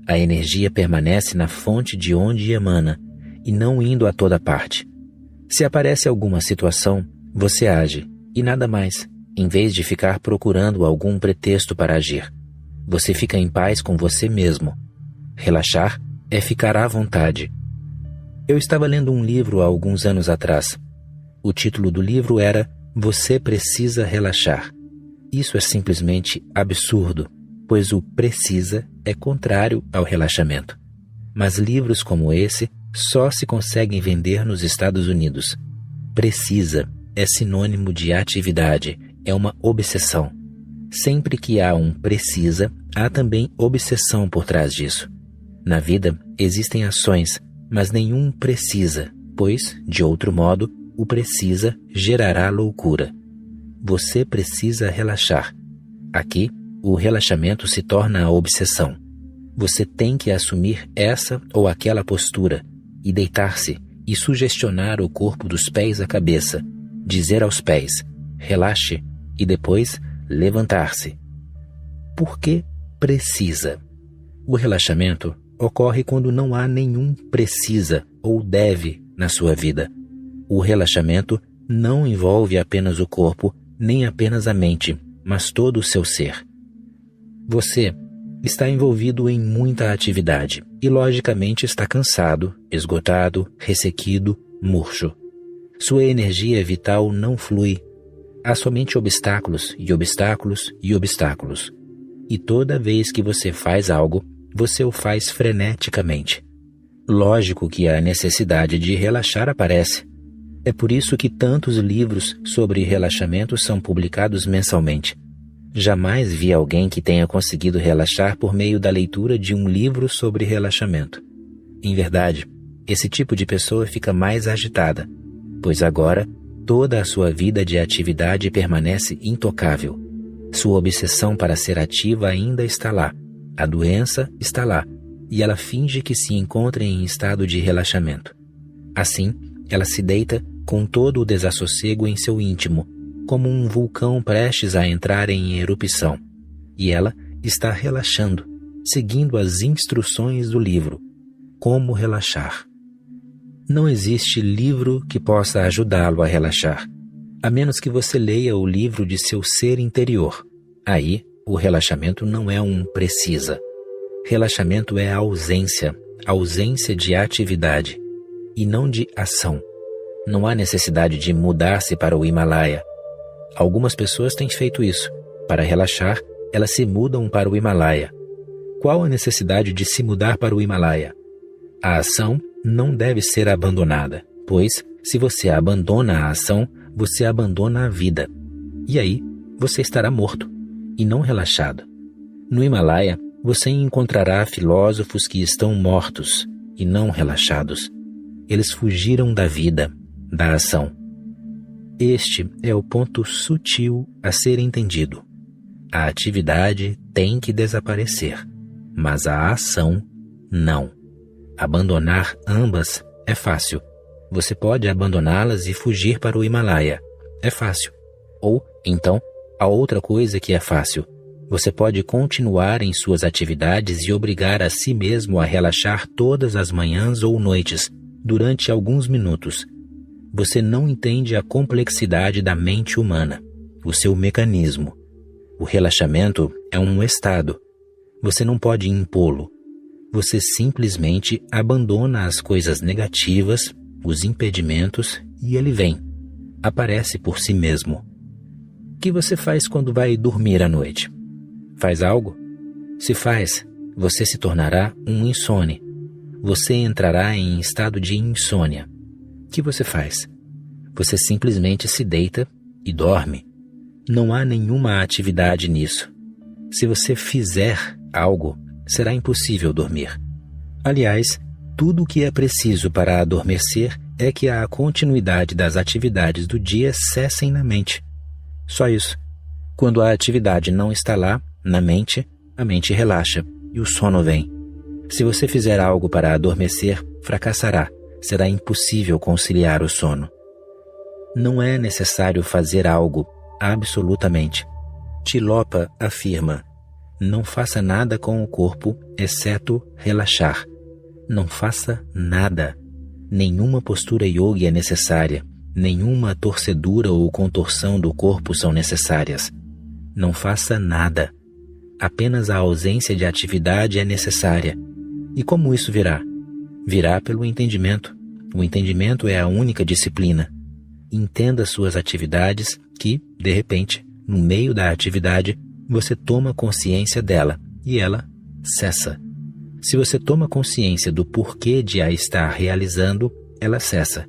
A energia permanece na fonte de onde emana e não indo a toda parte. Se aparece alguma situação, você age, e nada mais, em vez de ficar procurando algum pretexto para agir. Você fica em paz com você mesmo. Relaxar é ficar à vontade. Eu estava lendo um livro há alguns anos atrás. O título do livro era Você Precisa Relaxar. Isso é simplesmente absurdo, pois o precisa é contrário ao relaxamento. Mas livros como esse só se conseguem vender nos Estados Unidos. Precisa é sinônimo de atividade, é uma obsessão. Sempre que há um precisa, há também obsessão por trás disso. Na vida, existem ações, mas nenhum precisa, pois, de outro modo, o precisa gerará loucura. Você precisa relaxar. Aqui, o relaxamento se torna a obsessão. Você tem que assumir essa ou aquela postura e deitar-se e sugestionar o corpo dos pés à cabeça, dizer aos pés, relaxe, e depois levantar-se. Por que precisa? O relaxamento ocorre quando não há nenhum precisa ou deve na sua vida. O relaxamento não envolve apenas o corpo, nem apenas a mente, mas todo o seu ser. Você está envolvido em muita atividade e, logicamente, está cansado, esgotado, ressequido, murcho. Sua energia vital não flui. Há somente obstáculos e obstáculos e obstáculos. E toda vez que você faz algo, você o faz freneticamente. Lógico que a necessidade de relaxar aparece. É por isso que tantos livros sobre relaxamento são publicados mensalmente. Jamais vi alguém que tenha conseguido relaxar por meio da leitura de um livro sobre relaxamento. Em verdade, esse tipo de pessoa fica mais agitada, pois agora toda a sua vida de atividade permanece intocável. Sua obsessão para ser ativa ainda está lá, a doença está lá, e ela finge que se encontra em estado de relaxamento. Assim, ela se deita com todo o desassossego em seu íntimo, como um vulcão prestes a entrar em erupção, e ela está relaxando, seguindo as instruções do livro. Como relaxar? Não existe livro que possa ajudá-lo a relaxar, a menos que você leia o livro de seu ser interior. Aí, o relaxamento não é um precisa. Relaxamento é ausência de atividade, e não de ação. Não há necessidade de mudar-se para o Himalaia. Algumas pessoas têm feito isso, Para relaxar, elas se mudam para o Himalaia. Qual a necessidade de se mudar para o Himalaia? A ação não deve ser abandonada, pois, se você abandona a ação, você abandona a vida. E aí, você estará morto, e não relaxado. No Himalaia, você encontrará filósofos que estão mortos, e não relaxados. Eles fugiram da vida, da ação. Este é o ponto sutil a ser entendido. A atividade tem que desaparecer, mas a ação não. Abandonar ambas é fácil. Você pode abandoná-las e fugir para o Himalaia. É fácil. Ou, então, a outra coisa que é fácil. Você pode continuar em suas atividades e obrigar a si mesmo a relaxar todas as manhãs ou noites, durante alguns minutos. Você não entende a complexidade da mente humana, o seu mecanismo. O relaxamento é um estado. Você não pode impô-lo. Você simplesmente abandona as coisas negativas, os impedimentos, e ele vem. Aparece por si mesmo. O que você faz quando vai dormir à noite? Faz algo? Se faz, você se tornará um insone. Você entrará em estado de insônia. O que você faz? Você simplesmente se deita e dorme. Não há nenhuma atividade nisso. Se você fizer algo, será impossível dormir. Aliás, tudo o que é preciso para adormecer é que a continuidade das atividades do dia cessem na mente. Só isso. Quando a atividade não está lá, na mente, a mente relaxa e o sono vem. Se você fizer algo para adormecer, fracassará. Será impossível conciliar o sono. Não é necessário fazer algo, absolutamente. Tilopa afirma: não faça nada com o corpo, exceto relaxar. Não faça nada. Nenhuma postura yoga é necessária. Nenhuma torcedura ou contorção do corpo são necessárias. Não faça nada. Apenas a ausência de atividade é necessária. E como isso virá? Virá pelo entendimento. O entendimento é a única disciplina. Entenda suas atividades que, de repente, no meio da atividade, você toma consciência dela e ela cessa. Se você toma consciência do porquê de a estar realizando, ela cessa.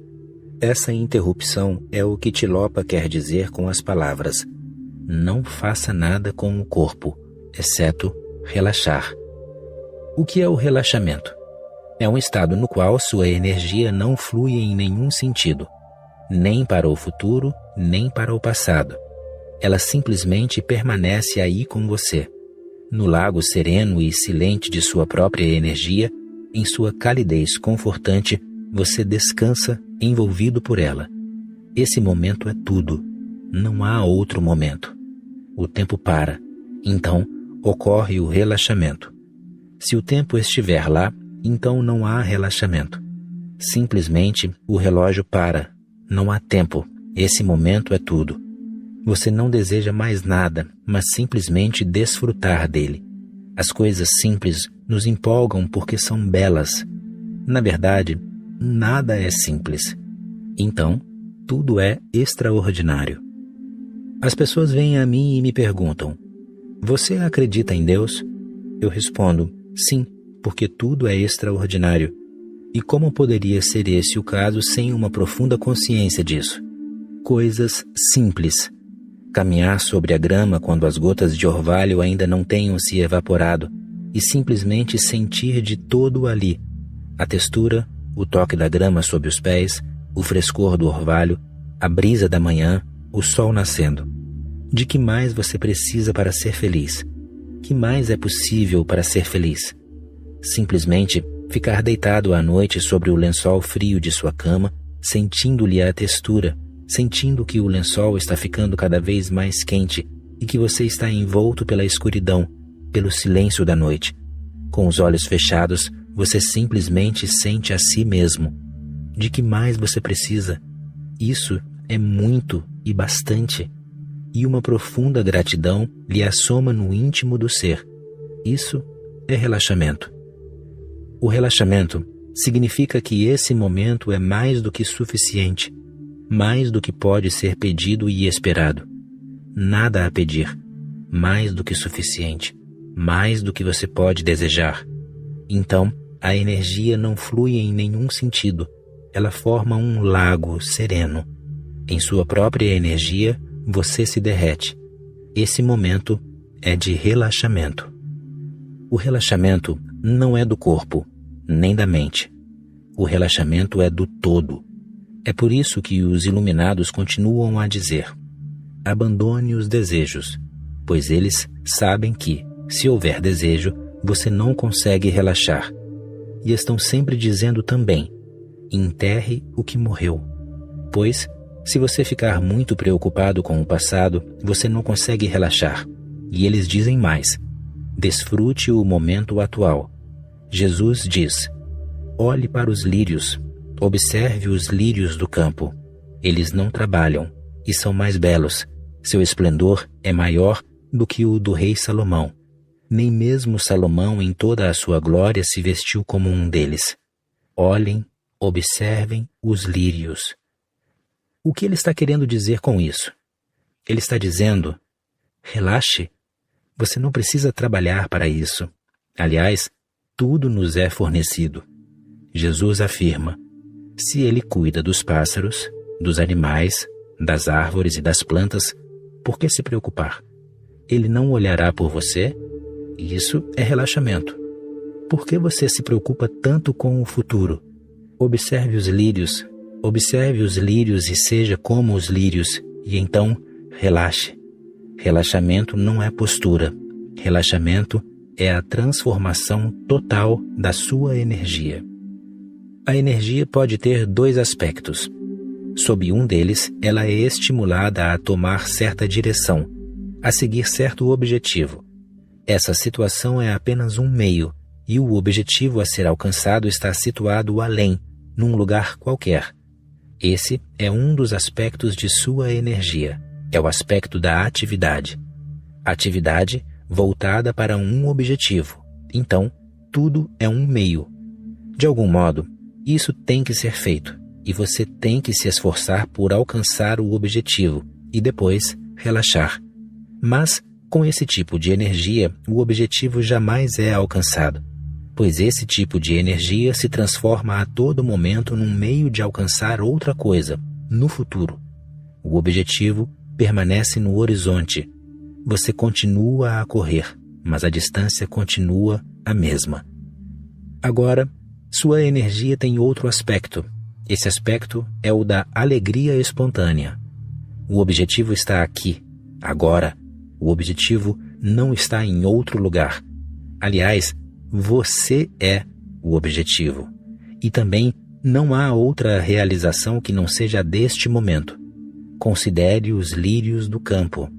Essa interrupção é o que Tilopa quer dizer com as palavras: não faça nada com o corpo, exceto relaxar. O que é o relaxamento? É um estado no qual sua energia não flui em nenhum sentido, nem para o futuro, nem para o passado. Ela simplesmente permanece aí com você, no lago sereno e silente de sua própria energia, em sua calidez confortante, você descansa envolvido por ela. Esse momento é tudo. Não há outro momento. O tempo para. Então, ocorre o relaxamento. Se o tempo estiver lá, então não há relaxamento. Simplesmente o relógio para. Não há tempo. Esse momento é tudo. Você não deseja mais nada, mas simplesmente desfrutar dele. As coisas simples nos empolgam porque são belas. Na verdade, nada é simples. Então, tudo é extraordinário. As pessoas vêm a mim e me perguntam: você acredita em Deus? Eu respondo: sim, porque tudo é extraordinário. E como poderia ser esse o caso sem uma profunda consciência disso? Coisas simples. Caminhar sobre a grama quando as gotas de orvalho ainda não tenham se evaporado e simplesmente sentir de todo ali a textura, o toque da grama sob os pés, o frescor do orvalho, a brisa da manhã, o sol nascendo. De que mais você precisa para ser feliz? Que mais é possível para ser feliz? Simplesmente ficar deitado à noite sobre o lençol frio de sua cama, sentindo-lhe a textura, sentindo que o lençol está ficando cada vez mais quente e que você está envolto pela escuridão, pelo silêncio da noite. Com os olhos fechados, você simplesmente sente a si mesmo. De que mais você precisa? Isso é muito e bastante. E uma profunda gratidão lhe assoma no íntimo do ser. Isso é relaxamento. O relaxamento significa que esse momento é mais do que suficiente, mais do que pode ser pedido e esperado. Nada a pedir. mais do que suficiente, mais do que você pode desejar. Então, a energia não flui em nenhum sentido. Ela forma um lago sereno. Em sua própria energia, você se derrete. Esse momento é de relaxamento. O relaxamento não é do corpo, nem da mente. O relaxamento é do todo. É por isso que os iluminados continuam a dizer: abandone os desejos, pois eles sabem que, se houver desejo, você não consegue relaxar. E estão sempre dizendo também: enterre o que morreu, pois, se você ficar muito preocupado com o passado, você não consegue relaxar. E eles dizem mais: desfrute o momento atual. Jesus diz: olhe para os lírios, observe os lírios do campo. Eles não trabalham e são mais belos. Seu esplendor é maior do que o do rei Salomão. Nem mesmo Salomão, em toda a sua glória, se vestiu como um deles. Olhem, observem os lírios. O que ele está querendo dizer com isso? Ele está dizendo: relaxe. Você não precisa trabalhar para isso. Aliás, tudo nos é fornecido. Jesus afirma: se ele cuida dos pássaros, dos animais, das árvores e das plantas, por que se preocupar? Ele não olhará por você? Isso é relaxamento. Por que você se preocupa tanto com o futuro? Observe os lírios e seja como os lírios, e então relaxe. Relaxamento não é postura. Relaxamento é a transformação total da sua energia. A energia pode ter dois aspectos. Sob um deles, ela é estimulada a tomar certa direção, a seguir certo objetivo. Essa situação é apenas um meio, e o objetivo a ser alcançado está situado além, num lugar qualquer. Esse é um dos aspectos de sua energia. É o aspecto da atividade. Atividade voltada para um objetivo. Então, tudo é um meio. De algum modo, isso tem que ser feito, e você tem que se esforçar por alcançar o objetivo e depois relaxar. Mas, com esse tipo de energia, o objetivo jamais é alcançado, pois esse tipo de energia se transforma a todo momento num meio de alcançar outra coisa, no futuro. O objetivo permanece no horizonte. Você continua a correr, mas a distância continua a mesma. Agora, sua energia tem outro aspecto. Esse aspecto é o da alegria espontânea. O objetivo está aqui, agora. O objetivo não está em outro lugar. Aliás, você é o objetivo. E também não há outra realização que não seja deste momento. Considere os lírios do campo.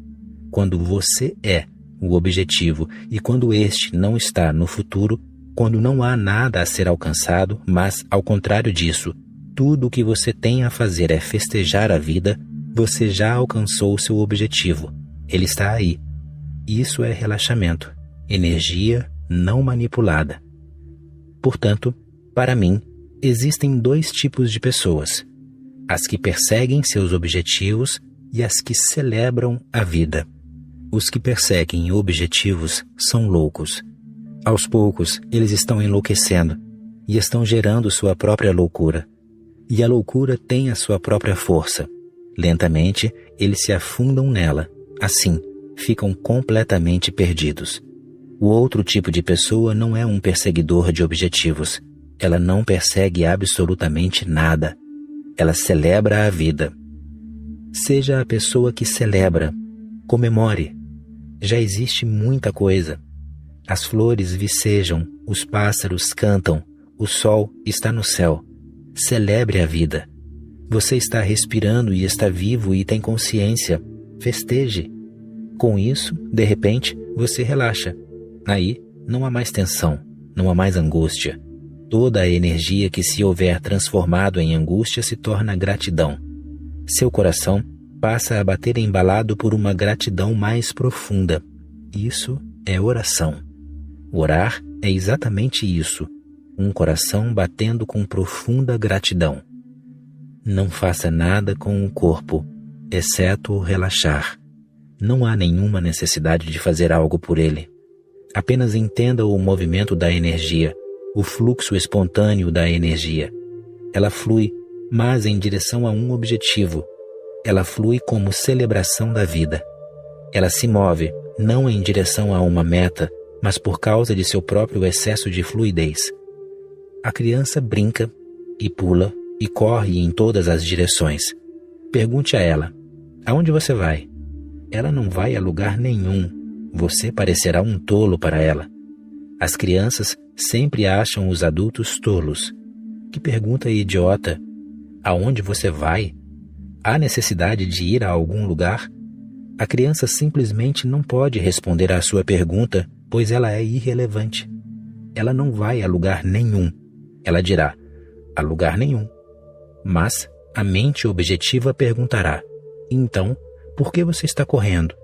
Quando você é o objetivo e quando este não está no futuro, quando não há nada a ser alcançado, mas, ao contrário disso, tudo o que você tem a fazer é festejar a vida, você já alcançou seu objetivo. Ele está aí. Isso é relaxamento, energia não manipulada. Portanto, para mim, existem dois tipos de pessoas: as que perseguem seus objetivos e as que celebram a vida. Os que perseguem objetivos são loucos. Aos poucos, eles estão enlouquecendo e estão gerando sua própria loucura. E a loucura tem a sua própria força. Lentamente, eles se afundam nela. Assim, ficam completamente perdidos. O outro tipo de pessoa não é um perseguidor de objetivos. Ela não persegue absolutamente nada. Ela celebra a vida. Seja a pessoa que celebra. Comemore. Já existe muita coisa. As flores vicejam, os pássaros cantam, o sol está no céu. Celebre a vida. Você está respirando e está vivo e tem consciência. Festeje. Com isso, de repente, você relaxa. Aí, não há mais tensão, não há mais angústia. Toda a energia que se houver transformado em angústia se torna gratidão. Seu coração passa a bater embalado por uma gratidão mais profunda. Isso é oração. Orar é exatamente isso, um coração batendo com profunda gratidão. Não faça nada com o corpo, exceto relaxar. não há nenhuma necessidade de fazer algo por ele. Apenas entenda o movimento da energia, o fluxo espontâneo da energia. Ela flui, mas em direção a um objetivo. Ela flui como celebração da vida. Ela se move, não em direção a uma meta, mas por causa de seu próprio excesso de fluidez. A criança brinca e pula e corre em todas as direções. Pergunte a ela: aonde você vai? Ela não vai a lugar nenhum. Você parecerá um tolo para ela. As crianças sempre acham os adultos tolos. Que pergunta idiota! Aonde você vai? Há necessidade de ir a algum lugar? A criança simplesmente não pode responder à sua pergunta, pois ela é irrelevante. Ela não vai a lugar nenhum. Ela dirá: a lugar nenhum. Mas a mente objetiva perguntará: então, por que você está correndo?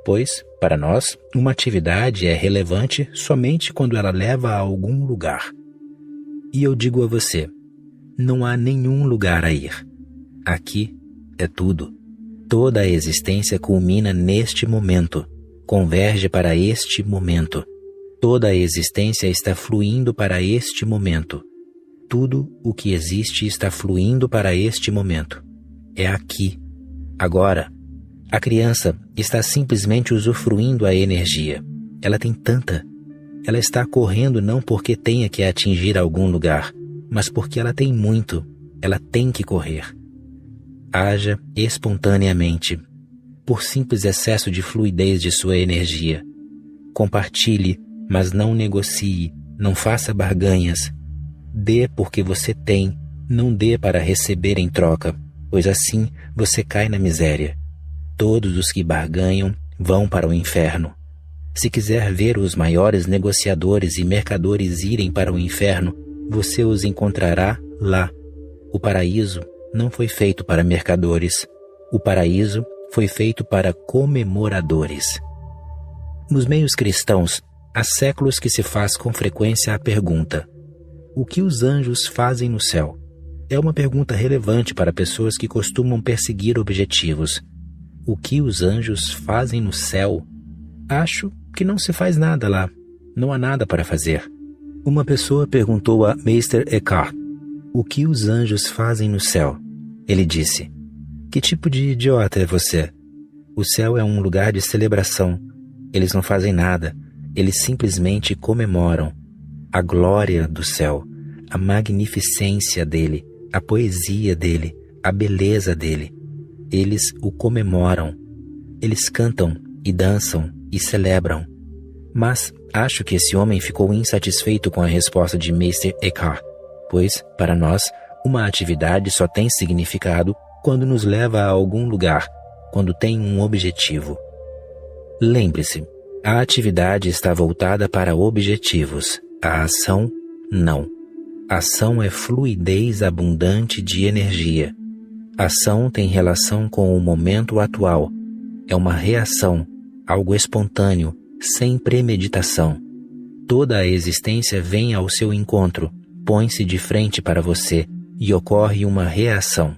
Pois, para nós, uma atividade é relevante somente quando ela leva a algum lugar. E eu digo a você, não há nenhum lugar a ir. Aqui é tudo. Toda a existência culmina neste momento, converge para este momento. Toda a existência está fluindo para este momento. Tudo o que existe está fluindo para este momento. É aqui, agora. A criança está simplesmente usufruindo a energia. Ela tem tanta. Ela está correndo não porque tenha que atingir algum lugar, mas porque ela tem muito. Ela tem que correr. Haja espontaneamente, por simples excesso de fluidez de sua energia. Compartilhe, mas não negocie, não faça barganhas. Dê porque você tem, não dê para receber em troca, pois assim você cai na miséria. Todos os que barganham vão para o inferno. Se quiser ver os maiores negociadores e mercadores irem para o inferno, você os encontrará lá. O paraíso não foi feito para mercadores. O paraíso foi feito para comemoradores. Nos meios cristãos, há séculos que se faz com frequência a pergunta: o que os anjos fazem no céu? É uma pergunta relevante para pessoas que costumam perseguir objetivos. O que os anjos fazem no céu? Acho que não se faz nada lá. Não há nada para fazer. Uma pessoa perguntou a Meister Eckhart: o que os anjos fazem no céu? Ele disse: que tipo de idiota é você? O céu é um lugar de celebração. Eles não fazem nada. Eles simplesmente comemoram a glória do céu, a magnificência dele, a poesia dele, a beleza dele. Eles o comemoram. Eles cantam e dançam e celebram. Mas acho que esse homem ficou insatisfeito com a resposta de Meister Eckhart, pois, para nós, uma atividade só tem significado quando nos leva a algum lugar, quando tem um objetivo. Lembre-se, a atividade está voltada para objetivos. A ação, não. Ação é fluidez abundante de energia. Ação tem relação com o momento atual. É uma reação, algo espontâneo, sem premeditação. Toda a existência vem ao seu encontro, põe-se de frente para você e ocorre uma reação.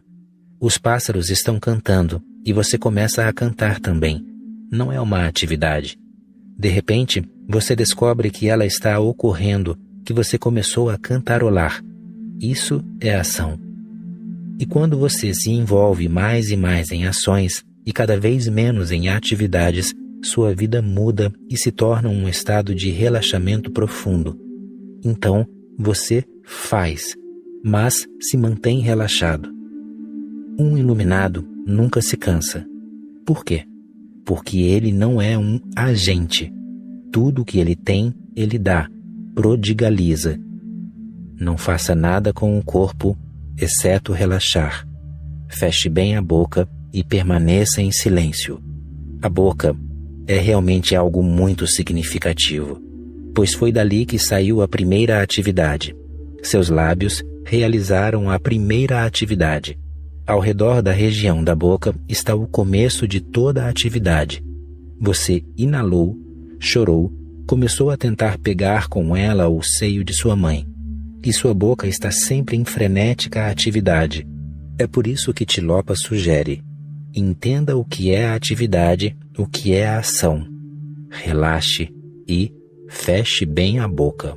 Os pássaros estão cantando e você começa a cantar também. Não é uma atividade. De repente, você descobre que ela está ocorrendo, que você começou a cantarolar. Isso é ação. E quando você se envolve mais e mais em ações e cada vez menos em atividades, sua vida muda e se torna um estado de relaxamento profundo. Então, você faz, mas se mantém relaxado. Um iluminado nunca se cansa. Por quê? Porque ele não é um agente. Tudo que ele tem, ele dá, prodigaliza. Não faça nada com o corpo, exceto relaxar. Feche bem a boca e permaneça em silêncio. A boca é realmente algo muito significativo, pois foi dali que saiu a primeira atividade. Seus lábios realizaram a primeira atividade. Ao redor da região da boca está o começo de toda a atividade. Você inalou, chorou, começou a tentar pegar com ela o seio de sua mãe. E sua boca está sempre em frenética atividade. É por isso que Tilopa sugere: Entenda o que é a atividade, o que é a ação. Relaxe e feche bem a boca.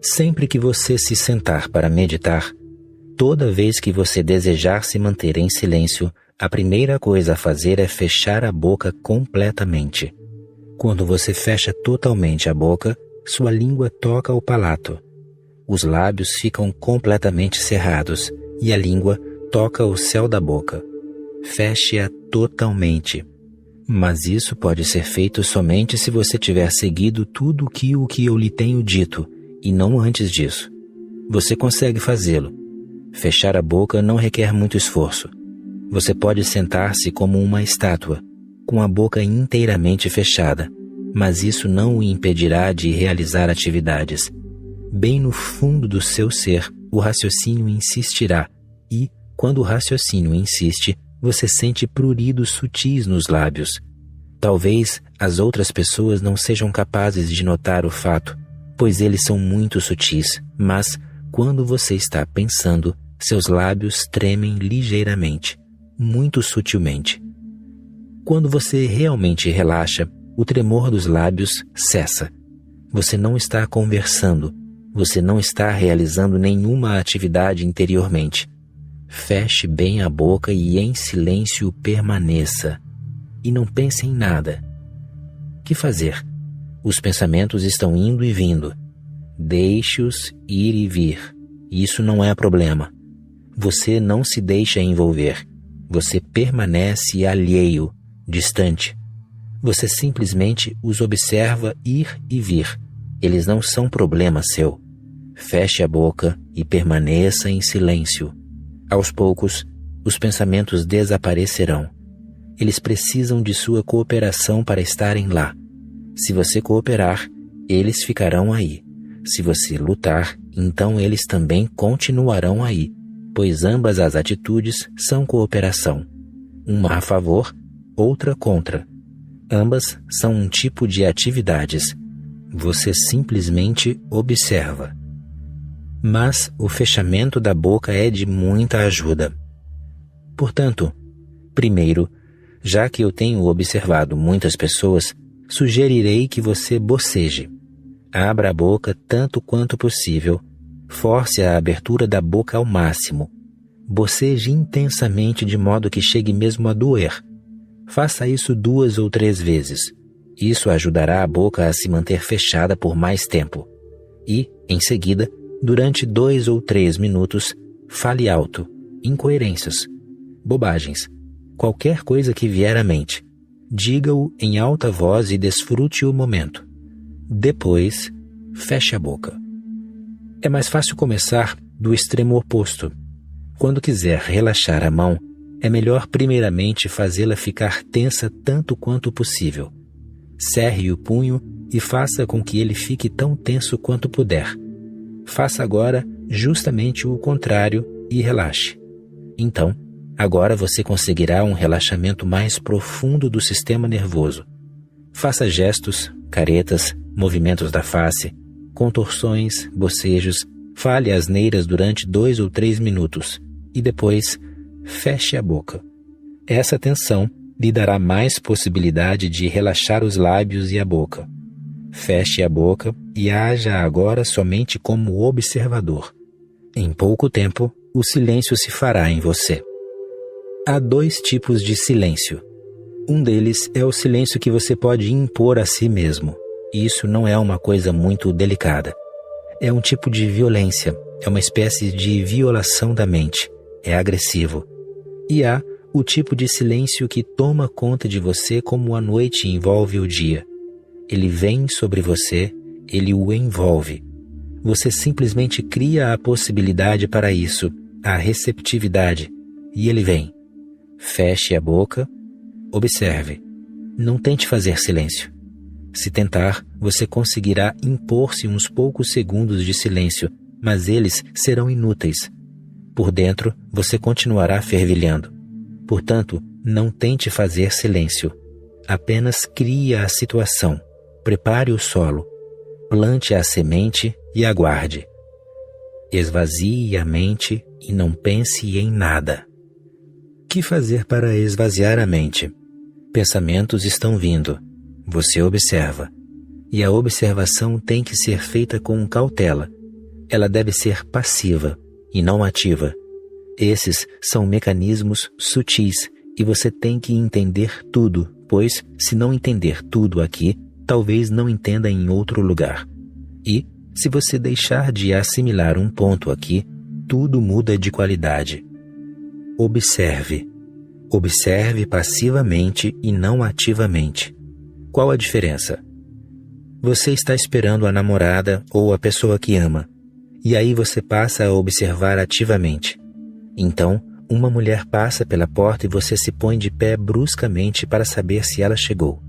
Sempre que você se sentar para meditar, toda vez que você desejar se manter em silêncio, a primeira coisa a fazer é fechar a boca completamente. Quando você fecha totalmente a boca, sua língua toca o palato. Os lábios ficam completamente cerrados e a língua toca o céu da boca. Feche-a totalmente. Mas isso pode ser feito somente se você tiver seguido tudo o que eu lhe tenho dito, e não antes disso. Você consegue fazê-lo. Fechar a boca não requer muito esforço. Você pode sentar-se como uma estátua, com a boca inteiramente fechada, mas isso não o impedirá de realizar atividades. Bem no fundo do seu ser, o raciocínio insistirá, e, quando o raciocínio insiste, você sente pruridos sutis nos lábios. Talvez as outras pessoas não sejam capazes de notar o fato, pois eles são muito sutis, mas, quando você está pensando, seus lábios tremem ligeiramente, muito sutilmente. Quando você realmente relaxa, o tremor dos lábios cessa. Você não está conversando, você não está realizando nenhuma atividade interiormente. Feche bem a boca e em silêncio permaneça. E não pense em nada. Que fazer? Os pensamentos estão indo e vindo. Deixe-os ir e vir. Isso não é problema. Você não se deixa envolver. Você permanece alheio, distante. Você simplesmente os observa ir e vir. Eles não são problema seu. Feche a boca e permaneça em silêncio. Aos poucos, os pensamentos desaparecerão. Eles precisam de sua cooperação para estarem lá. Se você cooperar, eles ficarão aí. Se você lutar, então eles também continuarão aí, pois ambas as atitudes são cooperação. Uma a favor, outra contra. Ambas são um tipo de atividades. Você simplesmente observa. Mas o fechamento da boca é de muita ajuda. Portanto, primeiro, já que eu tenho observado muitas pessoas, sugerirei que você boceje. Abra a boca tanto quanto possível. Force a abertura da boca ao máximo. Boceje intensamente de modo que chegue mesmo a doer. Faça isso 2 ou 3 vezes. Isso ajudará a boca a se manter fechada por mais tempo. E, em seguida, durante 2 ou 3 minutos, fale alto, incoerências, bobagens, qualquer coisa que vier à mente. Diga-o em alta voz e desfrute o momento. Depois, feche a boca. É mais fácil começar do extremo oposto. Quando quiser relaxar a mão, é melhor primeiramente fazê-la ficar tensa tanto quanto possível. Cerre o punho e faça com que ele fique tão tenso quanto puder. Faça agora justamente o contrário e relaxe. Então, agora você conseguirá um relaxamento mais profundo do sistema nervoso. Faça gestos, caretas, movimentos da face, contorções, bocejos, fale asneiras durante 2 ou 3 minutos e depois feche a boca. Essa tensão lhe dará mais possibilidade de relaxar os lábios e a boca. Feche a boca e haja agora somente como observador. Em pouco tempo, o silêncio se fará em você. Há 2 tipos de silêncio. Um deles é o silêncio que você pode impor a si mesmo. Isso não é uma coisa muito delicada. É um tipo de violência, é uma espécie de violação da mente, é agressivo. E há o tipo de silêncio que toma conta de você como a noite envolve o dia. Ele vem sobre você, ele o envolve. Você simplesmente cria a possibilidade para isso, a receptividade, e ele vem. Feche a boca, observe. Não tente fazer silêncio. Se tentar, você conseguirá impor-se uns poucos segundos de silêncio, mas eles serão inúteis. Por dentro, você continuará fervilhando. Portanto, não tente fazer silêncio. Apenas crie a situação. Prepare o solo. Plante a semente e aguarde. Esvazie a mente e não pense em nada. que fazer para esvaziar a mente? Pensamentos estão vindo. Você observa. E a observação tem que ser feita com cautela. Ela deve ser passiva e não ativa. Esses são mecanismos sutis e você tem que entender tudo, pois, se não entender tudo aqui, talvez não entenda em outro lugar. E, se você deixar de assimilar um ponto aqui, tudo muda de qualidade. Observe. Observe passivamente e não ativamente. Qual a diferença? Você está esperando a namorada ou a pessoa que ama, e aí você passa a observar ativamente. Então, uma mulher passa pela porta e você se põe de pé bruscamente para saber se ela chegou.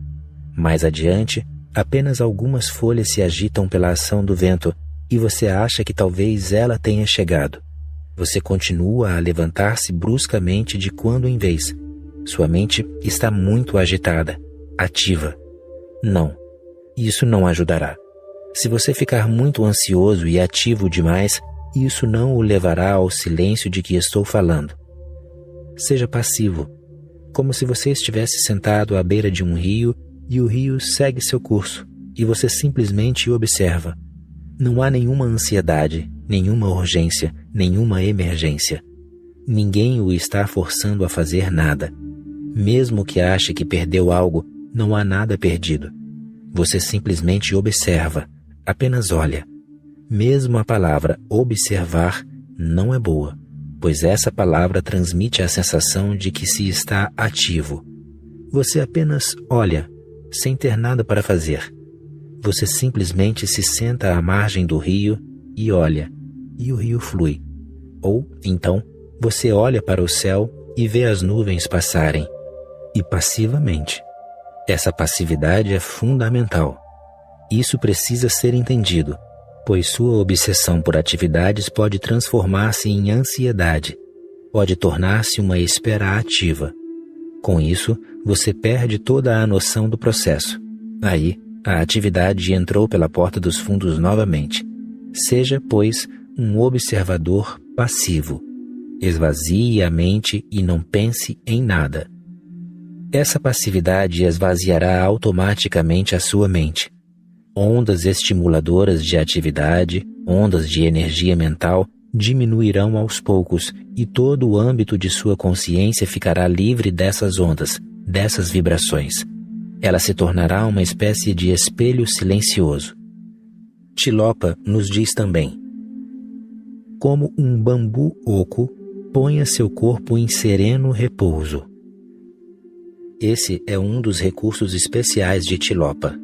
Mais adiante, apenas algumas folhas se agitam pela ação do vento e você acha que talvez ela tenha chegado. Você continua a levantar-se bruscamente de quando em vez. Sua mente está muito agitada, ativa. Não, isso não ajudará. Se você ficar muito ansioso e ativo demais, isso não o levará ao silêncio de que estou falando. Seja passivo, como se você estivesse sentado à beira de um rio e o rio segue seu curso e você simplesmente observa. Não há nenhuma ansiedade, nenhuma urgência, nenhuma emergência. Ninguém o está forçando a fazer nada. Mesmo que ache que perdeu algo, não há nada perdido. Você simplesmente observa, apenas olha. Mesmo a palavra observar não é boa, pois essa palavra transmite a sensação de que se está ativo. Você apenas olha, sem ter nada para fazer. Você simplesmente se senta à margem do rio e olha, e o rio flui. Ou, então, você olha para o céu e vê as nuvens passarem. E passivamente. Essa passividade é fundamental. Isso precisa ser entendido, pois sua obsessão por atividades pode transformar-se em ansiedade, pode tornar-se uma espera ativa. Com isso, você perde toda a noção do processo. Aí, a atividade entrou pela porta dos fundos novamente. Seja, pois, um observador passivo. Esvazie a mente e não pense em nada. Essa passividade esvaziará automaticamente a sua mente. Ondas estimuladoras de atividade, ondas de energia mental, diminuirão aos poucos e todo o âmbito de sua consciência ficará livre dessas ondas, dessas vibrações. Ela se tornará uma espécie de espelho silencioso. Tilopa nos diz também: como um bambu oco, ponha seu corpo em sereno repouso. Esse é um dos recursos especiais de Tilopa.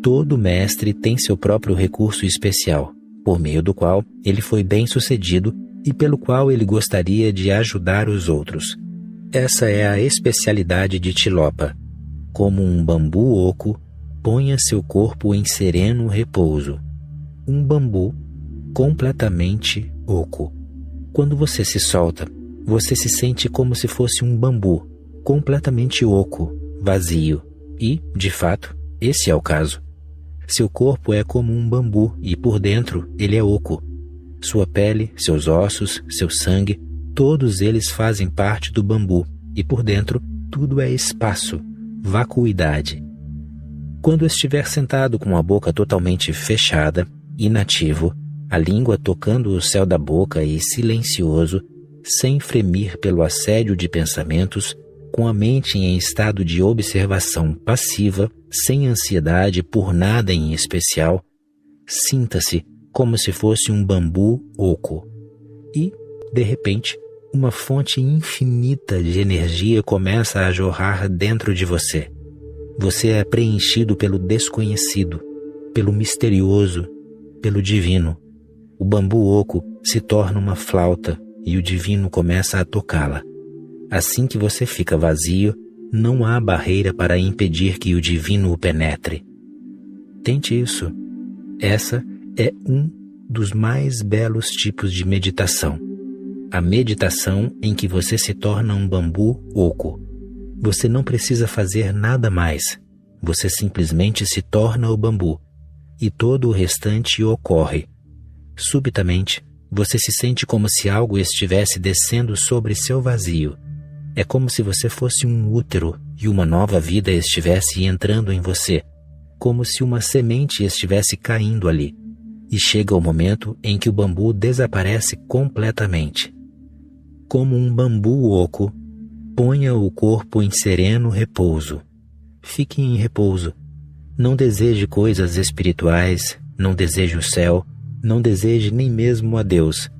Todo mestre tem seu próprio recurso especial, por meio do qual ele foi bem-sucedido e pelo qual ele gostaria de ajudar os outros. Essa é a especialidade de Tilopa. Como um bambu oco, ponha seu corpo em sereno repouso. Um bambu completamente oco. Quando você se solta, você se sente como se fosse um bambu, completamente oco, vazio. E, de fato, esse é o caso. Seu corpo é como um bambu e por dentro ele é oco. Sua pele, seus ossos, seu sangue, todos eles fazem parte do bambu e por dentro tudo é espaço, vacuidade. Quando estiver sentado com a boca totalmente fechada, inativo, a língua tocando o céu da boca e silencioso, sem fremir pelo assédio de pensamentos, com a mente em estado de observação passiva, sem ansiedade por nada em especial, sinta-se como se fosse um bambu oco. E, de repente, uma fonte infinita de energia começa a jorrar dentro de você. Você é preenchido pelo desconhecido, pelo misterioso, pelo divino. O bambu oco se torna uma flauta e o divino começa a tocá-la. Assim que você fica vazio, não há barreira para impedir que o divino o penetre. Tente isso. Essa é um dos mais belos tipos de meditação. A meditação em que você se torna um bambu oco. Você não precisa fazer nada mais. Você simplesmente se torna o bambu. E todo o restante ocorre. Subitamente, você se sente como se algo estivesse descendo sobre seu vazio. É como se você fosse um útero e uma nova vida estivesse entrando em você, como se uma semente estivesse caindo ali. E chega o momento em que o bambu desaparece completamente. Como um bambu oco, ponha o corpo em sereno repouso. Fique em repouso. Não deseje coisas espirituais, não deseje o céu, não deseje nem mesmo a Deus.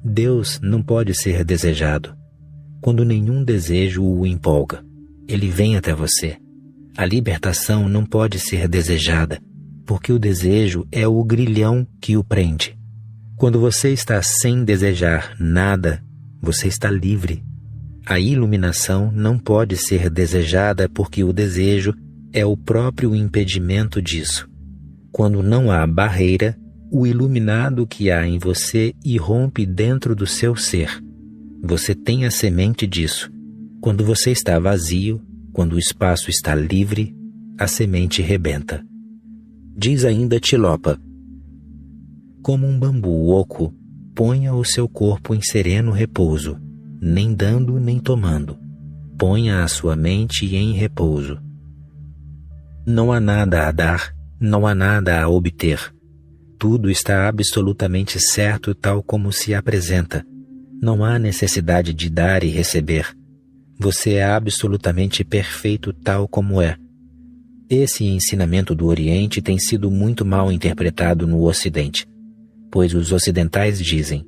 Deus não pode ser desejado. Quando nenhum desejo o empolga, ele vem até você. A libertação não pode ser desejada, porque o desejo é o grilhão que o prende. Quando você está sem desejar nada, você está livre. A iluminação não pode ser desejada porque o desejo é o próprio impedimento disso. Quando não há barreira, o iluminado que há em você irrompe dentro do seu ser. Você tem a semente disso. Quando você está vazio, quando o espaço está livre, a semente rebenta. Diz ainda Tilopa: como um bambu oco, ponha o seu corpo em sereno repouso, nem dando nem tomando. Ponha a sua mente em repouso. Não há nada a dar, não há nada a obter. Tudo está absolutamente certo tal como se apresenta. Não há necessidade de dar e receber. Você é absolutamente perfeito tal como é. Esse ensinamento do Oriente tem sido muito mal interpretado no Ocidente, pois os ocidentais dizem: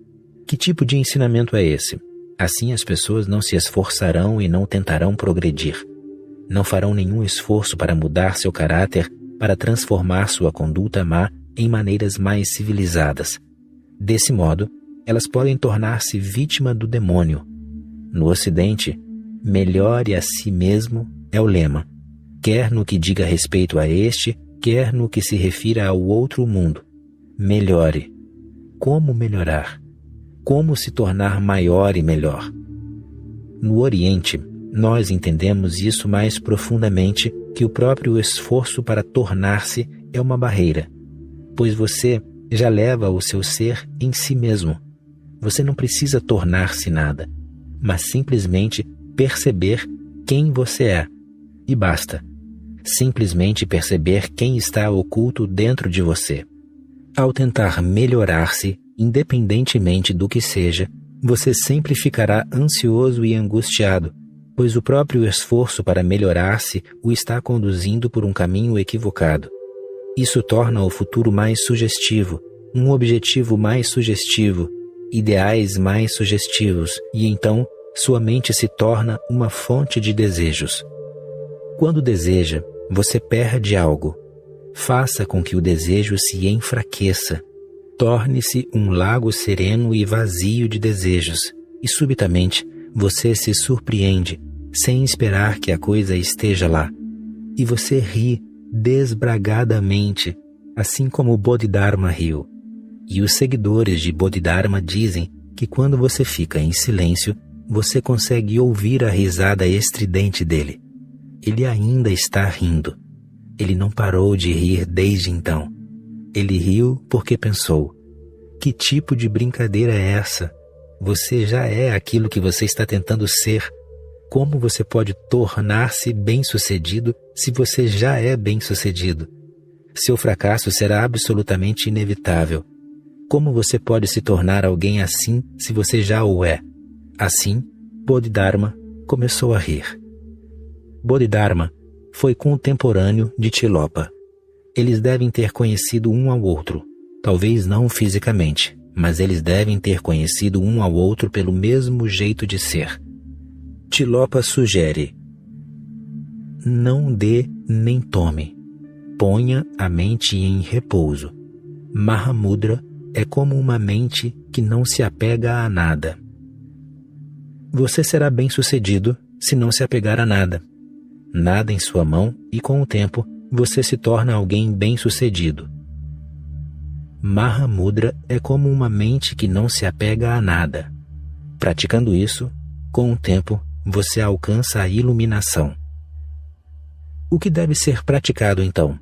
que tipo de ensinamento é esse? Assim as pessoas não se esforçarão e não tentarão progredir. Não farão nenhum esforço para mudar seu caráter, para transformar sua conduta má em maneiras mais civilizadas. Desse modo, elas podem tornar-se vítima do demônio. No Ocidente, melhore a si mesmo é o lema, quer no que diga respeito a este, quer no que se refira ao outro mundo. Melhore. Como melhorar? Como se tornar maior e melhor? No Oriente, nós entendemos isso mais profundamente, que o próprio esforço para tornar-se é uma barreira, pois você já leva o seu ser em si mesmo. Você não precisa tornar-se nada, mas simplesmente perceber quem você é, e basta. Simplesmente perceber quem está oculto dentro de você. Ao tentar melhorar-se, independentemente do que seja, você sempre ficará ansioso e angustiado, pois o próprio esforço para melhorar-se o está conduzindo por um caminho equivocado. Isso torna o futuro mais sugestivo, um objetivo mais sugestivo, ideais mais sugestivos, e então sua mente se torna uma fonte de desejos. Quando deseja, você perde algo. Faça com que o desejo se enfraqueça. Torne-se um lago sereno e vazio de desejos, e subitamente você se surpreende, sem esperar que a coisa esteja lá. E você ri desbragadamente, assim como Bodhidharma riu. E os seguidores de Bodhidharma dizem que quando você fica em silêncio, você consegue ouvir a risada estridente dele. Ele ainda está rindo. Ele não parou de rir desde então. Ele riu porque pensou: que tipo de brincadeira é essa? Você já é aquilo que você está tentando ser. Como você pode tornar-se bem-sucedido se você já é bem-sucedido? Seu fracasso será absolutamente inevitável. Como você pode se tornar alguém assim se você já o é? Assim, Bodhidharma começou a rir. Bodhidharma foi contemporâneo de Tilopa. Eles devem ter conhecido um ao outro, talvez não fisicamente, mas eles devem ter conhecido um ao outro pelo mesmo jeito de ser. Tilopa sugere: não dê nem tome. Ponha a mente em repouso. Mahamudra é como uma mente que não se apega a nada. Você será bem-sucedido se não se apegar a nada. Nada em sua mão e, com o tempo, você se torna alguém bem-sucedido. Mahamudra é como uma mente que não se apega a nada. Praticando isso, com o tempo, você alcança a iluminação. O que deve ser praticado então?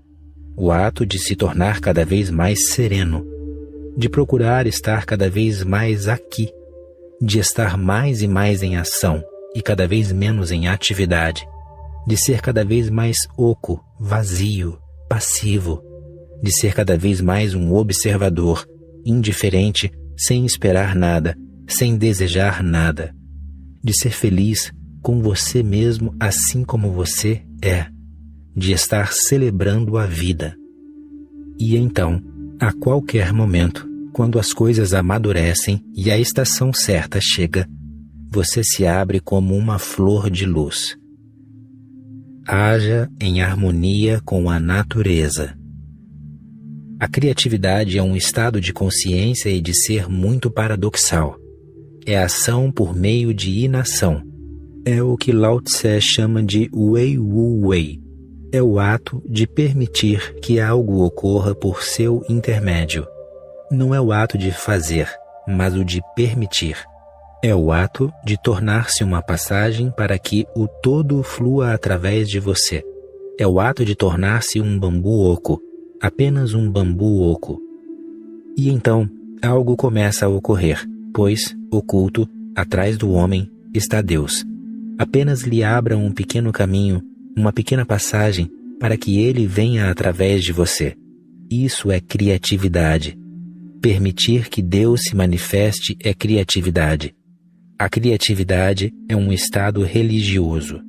O ato de se tornar cada vez mais sereno, de procurar estar cada vez mais aqui, de estar mais e mais em ação e cada vez menos em atividade, de ser cada vez mais oco, vazio, passivo, de ser cada vez mais um observador, indiferente, sem esperar nada, sem desejar nada, de ser feliz com você mesmo assim como você é, de estar celebrando a vida. E então, a qualquer momento, quando as coisas amadurecem e a estação certa chega, você se abre como uma flor de luz. Haja em harmonia com a natureza. A criatividade é um estado de consciência e de ser muito paradoxal. É ação por meio de inação. É o que Lao Tse chama de Wei Wu Wei. É o ato de permitir que algo ocorra por seu intermédio. Não é o ato de fazer, mas o de permitir. É o ato de tornar-se uma passagem para que o todo flua através de você. É o ato de tornar-se um bambu oco, apenas um bambu oco. E então, algo começa a ocorrer, pois, oculto, atrás do homem, está Deus. Apenas lhe abra um pequeno caminho, uma pequena passagem, para que ele venha através de você. Isso é criatividade. Permitir que Deus se manifeste é criatividade. A criatividade é um estado religioso.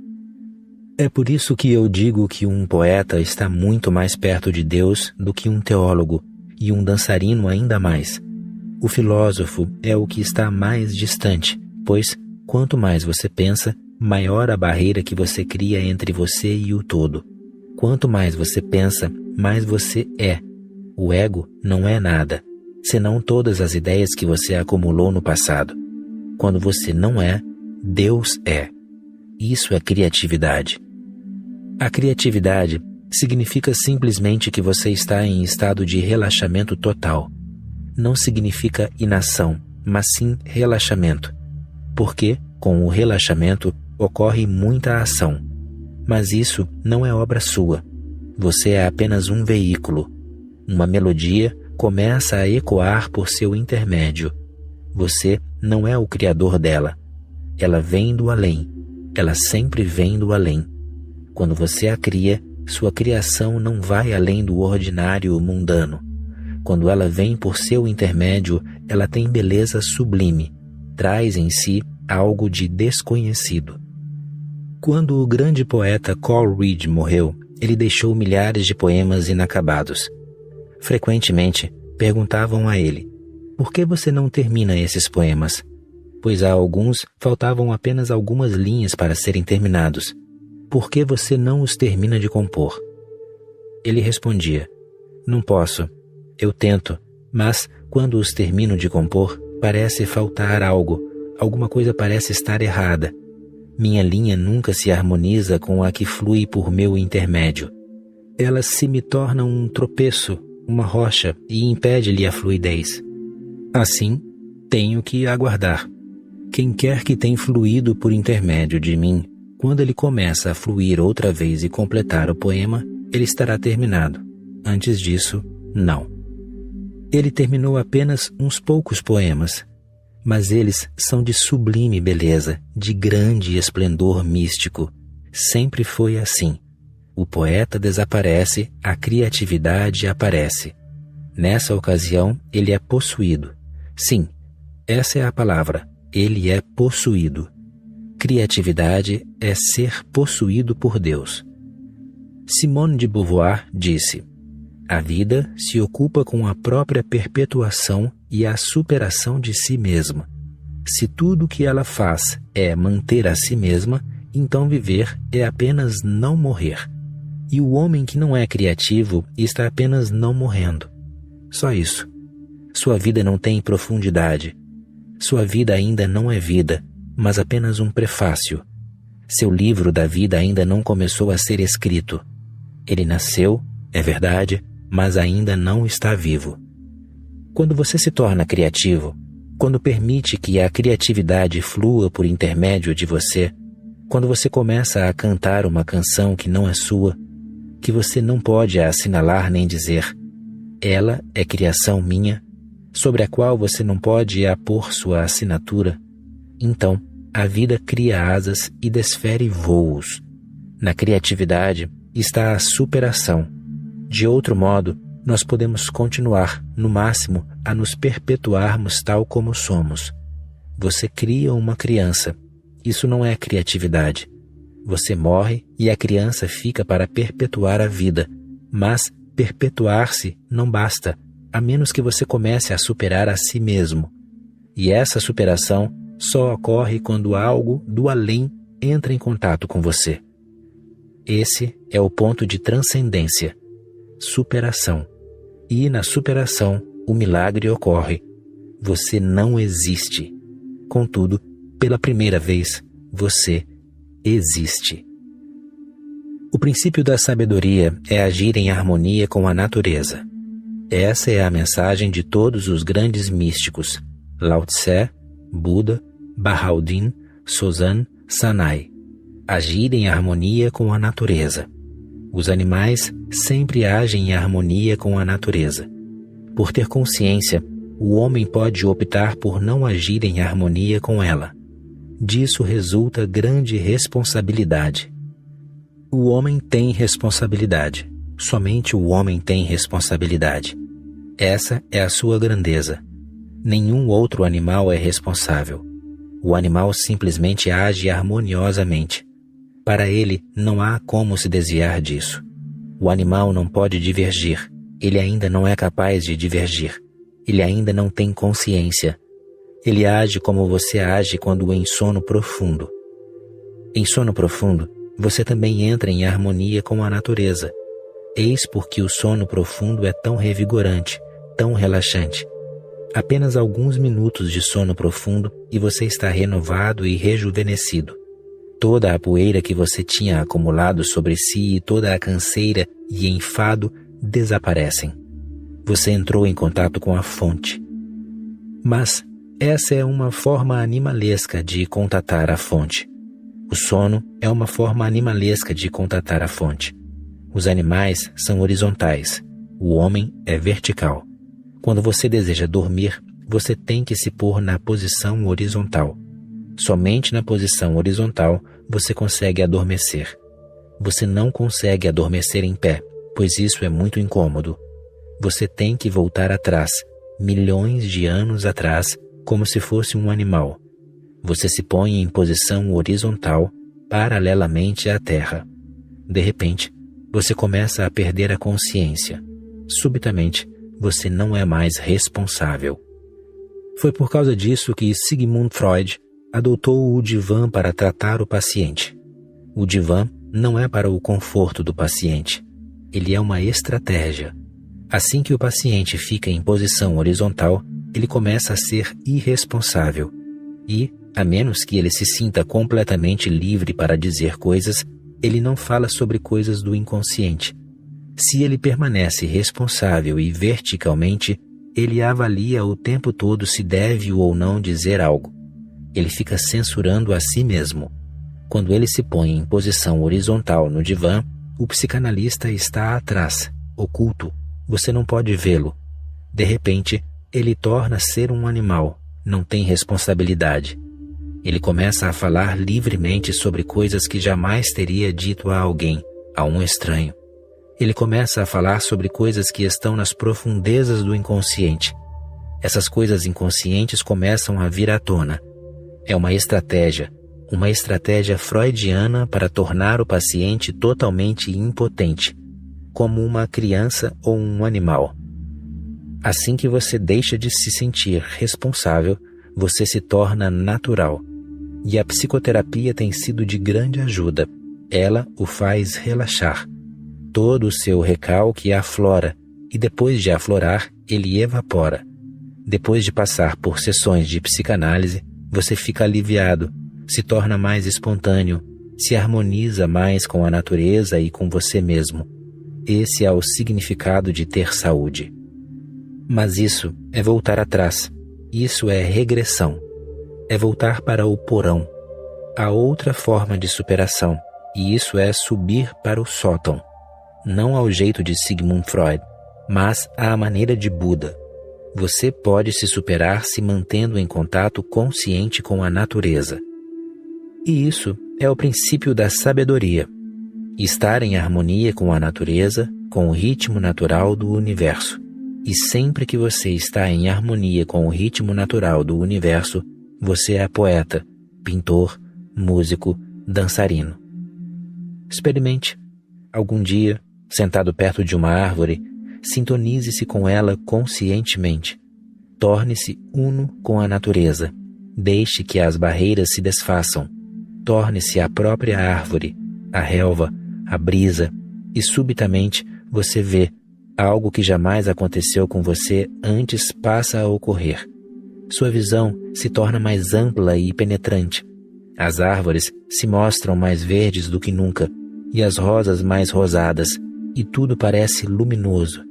É por isso que eu digo que um poeta está muito mais perto de Deus do que um teólogo, e um dançarino ainda mais. O filósofo é o que está mais distante, pois, quanto mais você pensa, maior a barreira que você cria entre você e o todo. Quanto mais você pensa, mais você é. O ego não é nada, senão todas as ideias que você acumulou no passado. Quando você não é, Deus é. Isso é criatividade. A criatividade significa simplesmente que você está em estado de relaxamento total. Não significa inação, mas sim relaxamento. Porque, com o relaxamento, ocorre muita ação. Mas isso não é obra sua. Você é apenas um veículo. Uma melodia começa a ecoar por seu intermédio. Você não é o criador dela. Ela vem do além. Ela sempre vem do além. Quando você a cria, sua criação não vai além do ordinário mundano. Quando ela vem por seu intermédio, ela tem beleza sublime. Traz em si algo de desconhecido. Quando o grande poeta Coleridge morreu, ele deixou milhares de poemas inacabados. Frequentemente, perguntavam a ele: por que você não termina esses poemas? Pois a alguns faltavam apenas algumas linhas para serem terminados. Por que você não os termina de compor? Ele respondia: não posso. Eu tento, mas quando os termino de compor, parece faltar algo. Alguma coisa parece estar errada. Minha linha nunca se harmoniza com a que flui por meu intermédio. Ela se me torna um tropeço, uma rocha, e impede-lhe a fluidez. Assim, tenho que aguardar. Quem quer que tenha fluído por intermédio de mim, quando ele começa a fluir outra vez e completar o poema, ele estará terminado. Antes disso, não. Ele terminou apenas uns poucos poemas, mas eles são de sublime beleza, de grande esplendor místico. Sempre foi assim. O poeta desaparece, a criatividade aparece. Nessa ocasião, ele é possuído. Sim, essa é a palavra. Ele é possuído. Criatividade é ser possuído por Deus. Simone de Beauvoir disse: a vida se ocupa com a própria perpetuação e a superação de si mesma. Se tudo o que ela faz é manter a si mesma, então viver é apenas não morrer. E o homem que não é criativo está apenas não morrendo. Só isso. Sua vida não tem profundidade. Sua vida ainda não é vida, mas apenas um prefácio. Seu livro da vida ainda não começou a ser escrito. Ele nasceu, é verdade, mas ainda não está vivo. Quando você se torna criativo, quando permite que a criatividade flua por intermédio de você, quando você começa a cantar uma canção que não é sua, que você não pode assinalar nem dizer, ela é criação minha, sobre a qual você não pode apor sua assinatura, então a vida cria asas e desfere voos. Na criatividade está a superação. De outro modo, nós podemos continuar, no máximo, a nos perpetuarmos tal como somos. Você cria uma criança. Isso não é criatividade. Você morre e a criança fica para perpetuar a vida. Mas perpetuar-se não basta, a menos que você comece a superar a si mesmo. E essa superação só ocorre quando algo do além entra em contato com você. Esse é o ponto de transcendência, superação. E na superação, o milagre ocorre. Você não existe. Contudo, pela primeira vez, você existe. O princípio da sabedoria é agir em harmonia com a natureza. Essa é a mensagem de todos os grandes místicos: Lao Tse, Buda, Baha'u'lláh, Sozan, Sanai. Agir em harmonia com a natureza. Os animais sempre agem em harmonia com a natureza. Por ter consciência, o homem pode optar por não agir em harmonia com ela. Disso resulta grande responsabilidade. O homem tem responsabilidade. Somente o homem tem responsabilidade. Essa é a sua grandeza. Nenhum outro animal é responsável. O animal simplesmente age harmoniosamente. Para ele, não há como se desviar disso. O animal não pode divergir. Ele ainda não é capaz de divergir. Ele ainda não tem consciência. Ele age como você age quando em sono profundo. Em sono profundo, você também entra em harmonia com a natureza. Eis porque o sono profundo é tão revigorante, tão relaxante. Apenas alguns minutos de sono profundo e você está renovado e rejuvenescido. Toda a poeira que você tinha acumulado sobre si e toda a canseira e enfado desaparecem. Você entrou em contato com a fonte. Mas essa é uma forma animalesca de contatar a fonte. O sono é uma forma animalesca de contatar a fonte. Os animais são horizontais. O homem é vertical. Quando você deseja dormir, você tem que se pôr na posição horizontal. Somente na posição horizontal você consegue adormecer. Você não consegue adormecer em pé, pois isso é muito incômodo. Você tem que voltar atrás, milhões de anos atrás, como se fosse um animal. Você se põe em posição horizontal, paralelamente à terra. De repente, você começa a perder a consciência. Subitamente, você não é mais responsável. Foi por causa disso que Sigmund Freud adotou o divã para tratar o paciente. O divã não é para o conforto do paciente. Ele é uma estratégia. Assim que o paciente fica em posição horizontal, ele começa a ser irresponsável. E, a menos que ele se sinta completamente livre para dizer coisas, ele não fala sobre coisas do inconsciente. Se ele permanece responsável e verticalmente, ele avalia o tempo todo se deve ou não dizer algo. Ele fica censurando a si mesmo. Quando ele se põe em posição horizontal no divã, o psicanalista está atrás, oculto. Você não pode vê-lo. De repente, ele torna a ser um animal, não tem responsabilidade. Ele começa a falar livremente sobre coisas que jamais teria dito a alguém, a um estranho. Ele começa a falar sobre coisas que estão nas profundezas do inconsciente. Essas coisas inconscientes começam a vir à tona. É uma estratégia freudiana para tornar o paciente totalmente impotente, como uma criança ou um animal. Assim que você deixa de se sentir responsável, você se torna natural. E a psicoterapia tem sido de grande ajuda. Ela o faz relaxar. Todo o seu recalque aflora, e depois de aflorar, ele evapora. Depois de passar por sessões de psicanálise, você fica aliviado, se torna mais espontâneo, se harmoniza mais com a natureza e com você mesmo. Esse é o significado de ter saúde. Mas isso é voltar atrás. Isso é regressão. É voltar para o porão. Há outra forma de superação, e isso é subir para o sótão. Não ao jeito de Sigmund Freud, mas à maneira de Buda. Você pode se superar se mantendo em contato consciente com a natureza. E isso é o princípio da sabedoria. Estar em harmonia com a natureza, com o ritmo natural do universo. E sempre que você está em harmonia com o ritmo natural do universo, você é poeta, pintor, músico, dançarino. Experimente. Algum dia, sentado perto de uma árvore, sintonize-se com ela conscientemente. Torne-se uno com a natureza. Deixe que as barreiras se desfaçam. Torne-se a própria árvore, a relva, a brisa, e subitamente você vê algo que jamais aconteceu com você antes passa a ocorrer. Sua visão se torna mais ampla e penetrante. As árvores se mostram mais verdes do que nunca, e as rosas mais rosadas, e tudo parece luminoso.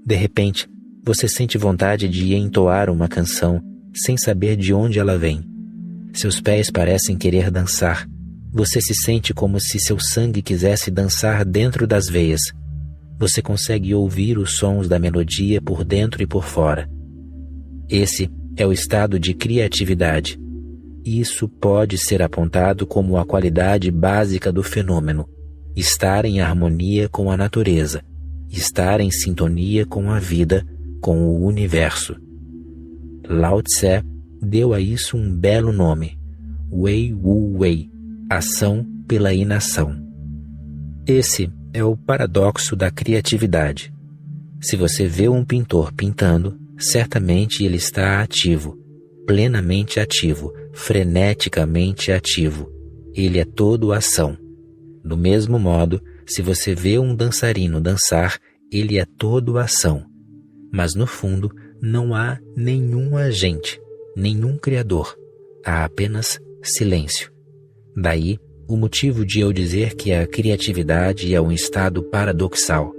De repente, você sente vontade de entoar uma canção, sem saber de onde ela vem. Seus pés parecem querer dançar. Você se sente como se seu sangue quisesse dançar dentro das veias. Você consegue ouvir os sons da melodia por dentro e por fora. Esse é o estado de criatividade. Isso pode ser apontado como a qualidade básica do fenômeno. Estar em harmonia com a natureza. Estar em sintonia com a vida, com o universo. Lao Tse deu a isso um belo nome. Wei Wu Wei. Ação pela inação. Esse é o paradoxo da criatividade. Se você vê um pintor pintando, certamente ele está ativo, plenamente ativo, freneticamente ativo. Ele é todo ação. Do mesmo modo, se você vê um dançarino dançar, ele é todo ação. Mas no fundo, não há nenhum agente, nenhum criador. Há apenas silêncio. Daí, o motivo de eu dizer que a criatividade é um estado paradoxal.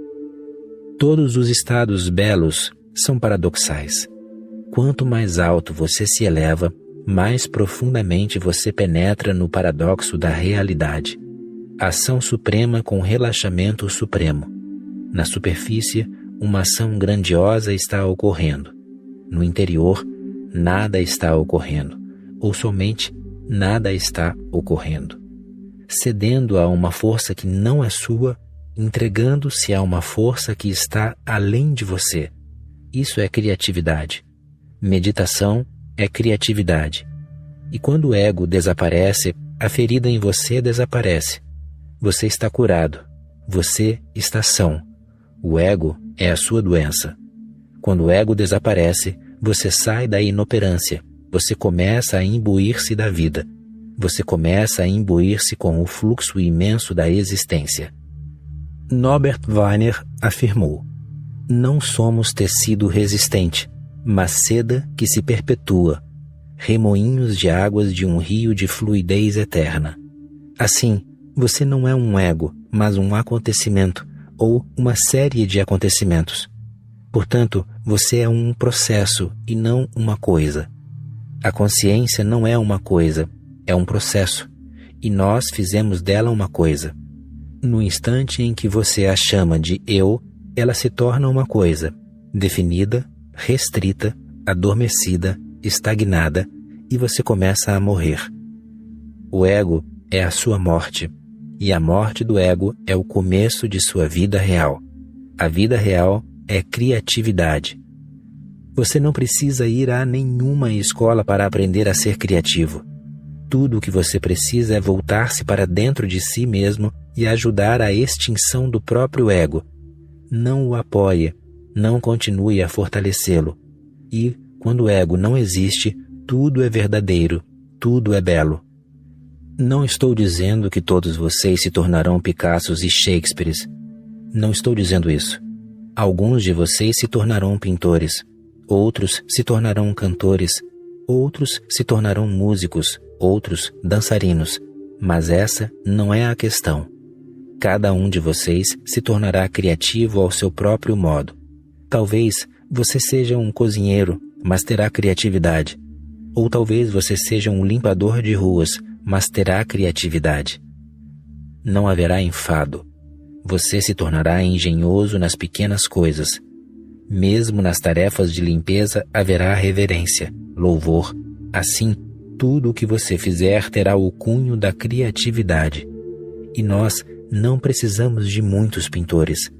Todos os estados belos são paradoxais. Quanto mais alto você se eleva, mais profundamente você penetra no paradoxo da realidade. Ação suprema com relaxamento supremo. Na superfície, uma ação grandiosa está ocorrendo. No interior, nada está ocorrendo, ou somente nada está ocorrendo. Cedendo a uma força que não é sua, entregando-se a uma força que está além de você. Isso é criatividade. Meditação é criatividade. E quando o ego desaparece, a ferida em você desaparece. Você está curado. Você está são. O ego é a sua doença. Quando o ego desaparece, você sai da inoperância. Você começa a imbuir-se da vida. Você começa a imbuir-se com o fluxo imenso da existência. Norbert Wiener afirmou: não somos tecido resistente, mas seda que se perpetua, remoinhos de águas de um rio de fluidez eterna. Assim, você não é um ego, mas um acontecimento, ou uma série de acontecimentos. Portanto, você é um processo e não uma coisa. A consciência não é uma coisa, é um processo, e nós fizemos dela uma coisa. No instante em que você a chama de eu, ela se torna uma coisa, definida, restrita, adormecida, estagnada, e você começa a morrer. O ego é a sua morte, e a morte do ego é o começo de sua vida real. A vida real é criatividade. Você não precisa ir a nenhuma escola para aprender a ser criativo. Tudo o que você precisa é voltar-se para dentro de si mesmo e ajudar a extinção do próprio ego. Não o apoie, não continue a fortalecê-lo. E, quando o ego não existe, tudo é verdadeiro, tudo é belo. Não estou dizendo que todos vocês se tornarão Picassos e Shakespeares. Não estou dizendo isso. Alguns de vocês se tornarão pintores. Outros se tornarão cantores, outros se tornarão músicos, outros dançarinos. Mas essa não é a questão. Cada um de vocês se tornará criativo ao seu próprio modo. Talvez você seja um cozinheiro, mas terá criatividade. Ou talvez você seja um limpador de ruas, mas terá criatividade. Não haverá enfado. Você se tornará engenhoso nas pequenas coisas. Mesmo nas tarefas de limpeza haverá reverência, louvor. Assim, Tudo o que você fizer terá o cunho da criatividade. E nós não precisamos de muitos pintores.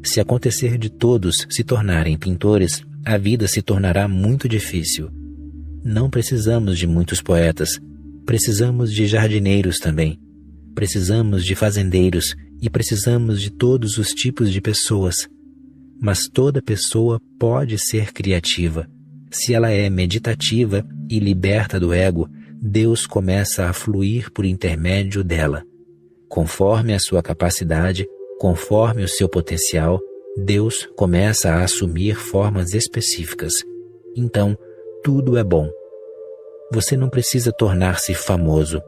Se acontecer de todos se tornarem pintores, a vida se tornará muito difícil. Não precisamos de muitos poetas. Precisamos de jardineiros também. Precisamos de fazendeiros e precisamos de todos os tipos de pessoas. Mas toda pessoa pode ser criativa. Se ela é meditativa e liberta do ego, Deus começa a fluir por intermédio dela. Conforme a sua capacidade, conforme o seu potencial, Deus começa a assumir formas específicas. Então, tudo é bom. Você não precisa tornar-se famoso.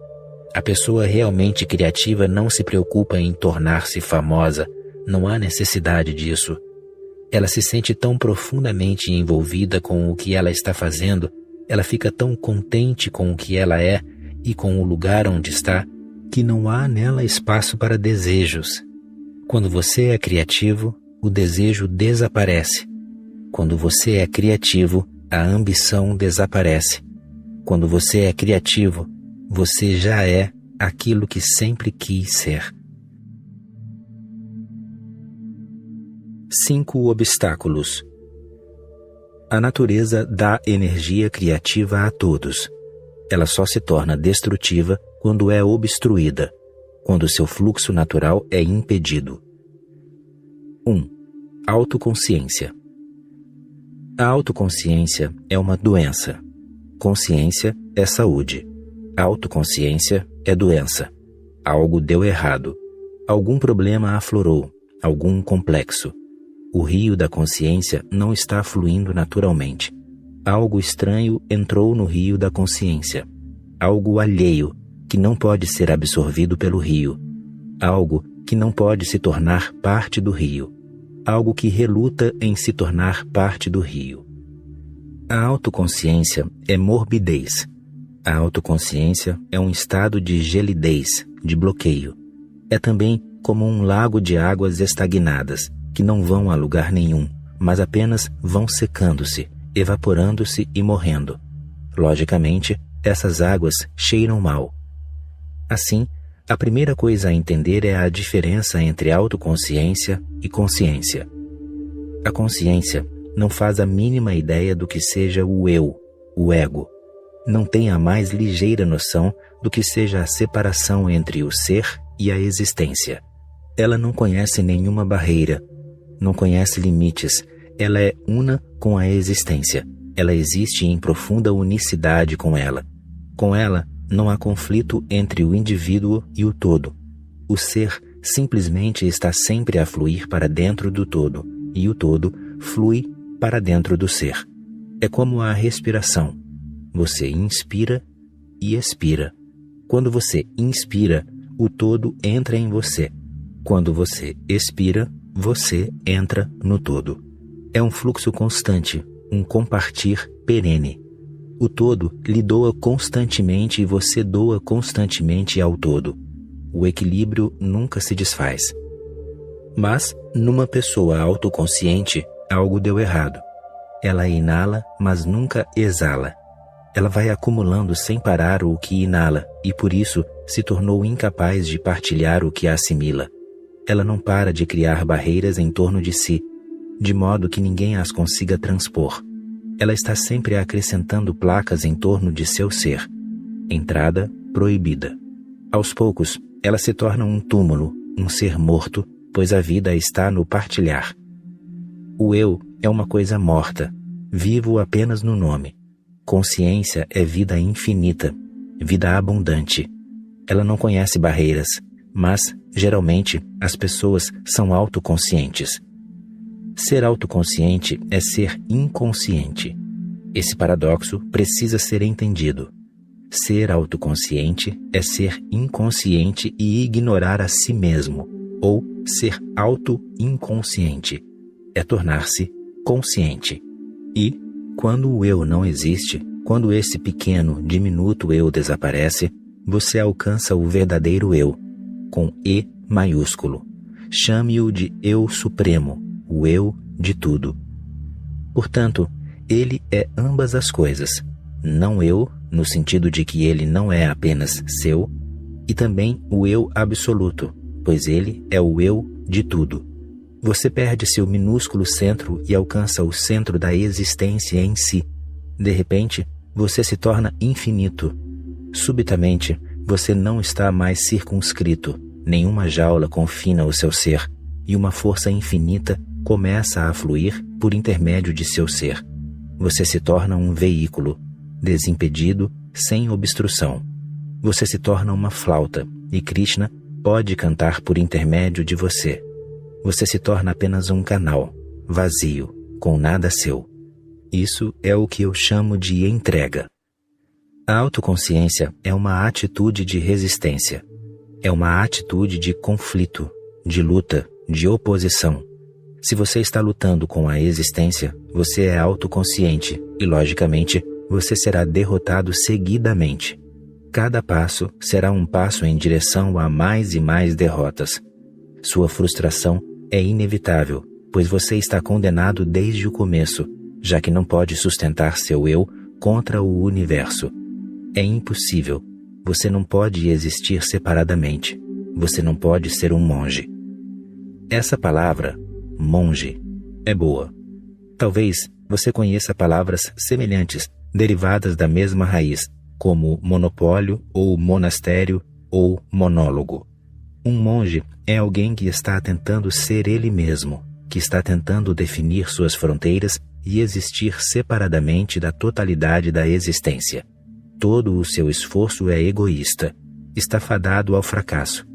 A pessoa realmente criativa não se preocupa em tornar-se famosa. Não há necessidade disso. Ela se sente tão profundamente envolvida com o que ela está fazendo, ela fica tão contente com o que ela é e com o lugar onde está, que não há nela espaço para desejos. Quando você é criativo, o desejo desaparece. Quando você é criativo, a ambição desaparece. Quando você é criativo, você já é aquilo que sempre quis ser. 5 obstáculos. A natureza dá energia criativa a todos. Ela só se torna destrutiva quando é obstruída, quando seu fluxo natural é impedido. 1. Autoconsciência. A autoconsciência é uma doença. Consciência é saúde. Autoconsciência é doença. Algo deu errado. Algum problema aflorou. Algum complexo. O rio da consciência não está fluindo naturalmente. Algo estranho entrou no rio da consciência. Algo alheio, que não pode ser absorvido pelo rio. Algo que não pode se tornar parte do rio. Algo que reluta em se tornar parte do rio. A autoconsciência é morbidez. A autoconsciência é um estado de gelidez, de bloqueio. É também como um lago de águas estagnadas, que não vão a lugar nenhum, mas apenas vão secando-se, evaporando-se e morrendo. Logicamente, essas águas cheiram mal. Assim, a primeira coisa a entender é a diferença entre autoconsciência e consciência. A consciência não faz a mínima ideia do que seja o eu, o ego. Não tem a mais ligeira noção do que seja a separação entre o ser e a existência. Ela não conhece nenhuma barreira, não conhece limites, ela é una com a existência. Ela existe em profunda unicidade com ela. Com ela, não há conflito entre o indivíduo e o todo. O ser simplesmente está sempre a fluir para dentro do todo, e o todo flui para dentro do ser. É como a respiração. Você inspira e expira. Quando você inspira, o todo entra em você. Quando você expira, você entra no todo. É um fluxo constante, um compartir perene. O todo lhe doa constantemente e você doa constantemente ao todo. O equilíbrio nunca se desfaz. Mas, numa pessoa autoconsciente, algo deu errado. Ela inala, mas nunca exala. Ela vai acumulando sem parar o que inala e, por isso, se tornou incapaz de partilhar o que assimila. Ela não para de criar barreiras em torno de si, de modo que ninguém as consiga transpor. Ela está sempre acrescentando placas em torno de seu ser. Entrada proibida. Aos poucos, ela se torna um túmulo, um ser morto, pois a vida está no partilhar. O eu é uma coisa morta, vivo apenas no nome. Consciência é vida infinita, vida abundante. Ela não conhece barreiras, mas, geralmente, as pessoas são autoconscientes. Ser autoconsciente é ser inconsciente. Esse paradoxo precisa ser entendido. Ser autoconsciente é ser inconsciente e ignorar a si mesmo, ou ser auto-inconsciente. É tornar-se consciente. E, quando o eu não existe, quando esse pequeno, diminuto eu desaparece, você alcança o verdadeiro eu, com E maiúsculo. Chame-o de Eu Supremo, o eu de tudo. Portanto, ele é ambas as coisas, não eu no sentido de que ele não é apenas seu, e também o eu absoluto, pois ele é o eu de tudo. Você perde seu minúsculo centro e alcança o centro da existência em si. De repente, você se torna infinito. Subitamente, você não está mais circunscrito, nenhuma jaula confina o seu ser, e uma força infinita começa a fluir por intermédio de seu ser. Você se torna um veículo, desimpedido, sem obstrução. Você se torna uma flauta, e Krishna pode cantar por intermédio de você. Você se torna apenas um canal, vazio, com nada seu. Isso é o que eu chamo de entrega. A autoconsciência é uma atitude de resistência. É uma atitude de conflito, de luta, de oposição. Se você está lutando com a existência, você é autoconsciente e, logicamente, você será derrotado seguidamente. Cada passo será um passo em direção a mais e mais derrotas. Sua frustração é inevitável, pois você está condenado desde o começo, já que não pode sustentar seu eu contra o universo. É impossível. Você não pode existir separadamente. Você não pode ser um monge. Essa palavra, monge, é boa. Talvez você conheça palavras semelhantes, derivadas da mesma raiz, como monopólio ou monastério ou monólogo. Um monge é alguém que está tentando ser ele mesmo, que está tentando definir suas fronteiras e existir separadamente da totalidade da existência. Todo o seu esforço é egoísta, está fadado ao fracasso.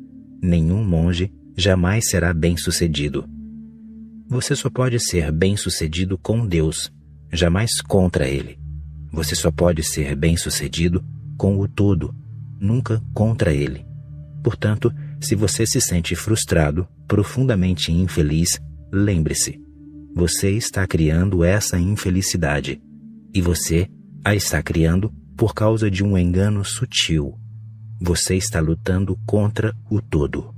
Nenhum monge jamais será bem-sucedido. Você só pode ser bem-sucedido com Deus, jamais contra Ele. Você só pode ser bem-sucedido com o todo, nunca contra Ele. Portanto, se você se sente frustrado, profundamente infeliz, lembre-se, você está criando essa infelicidade, e você a está criando por causa de um engano sutil. Você está lutando contra o todo.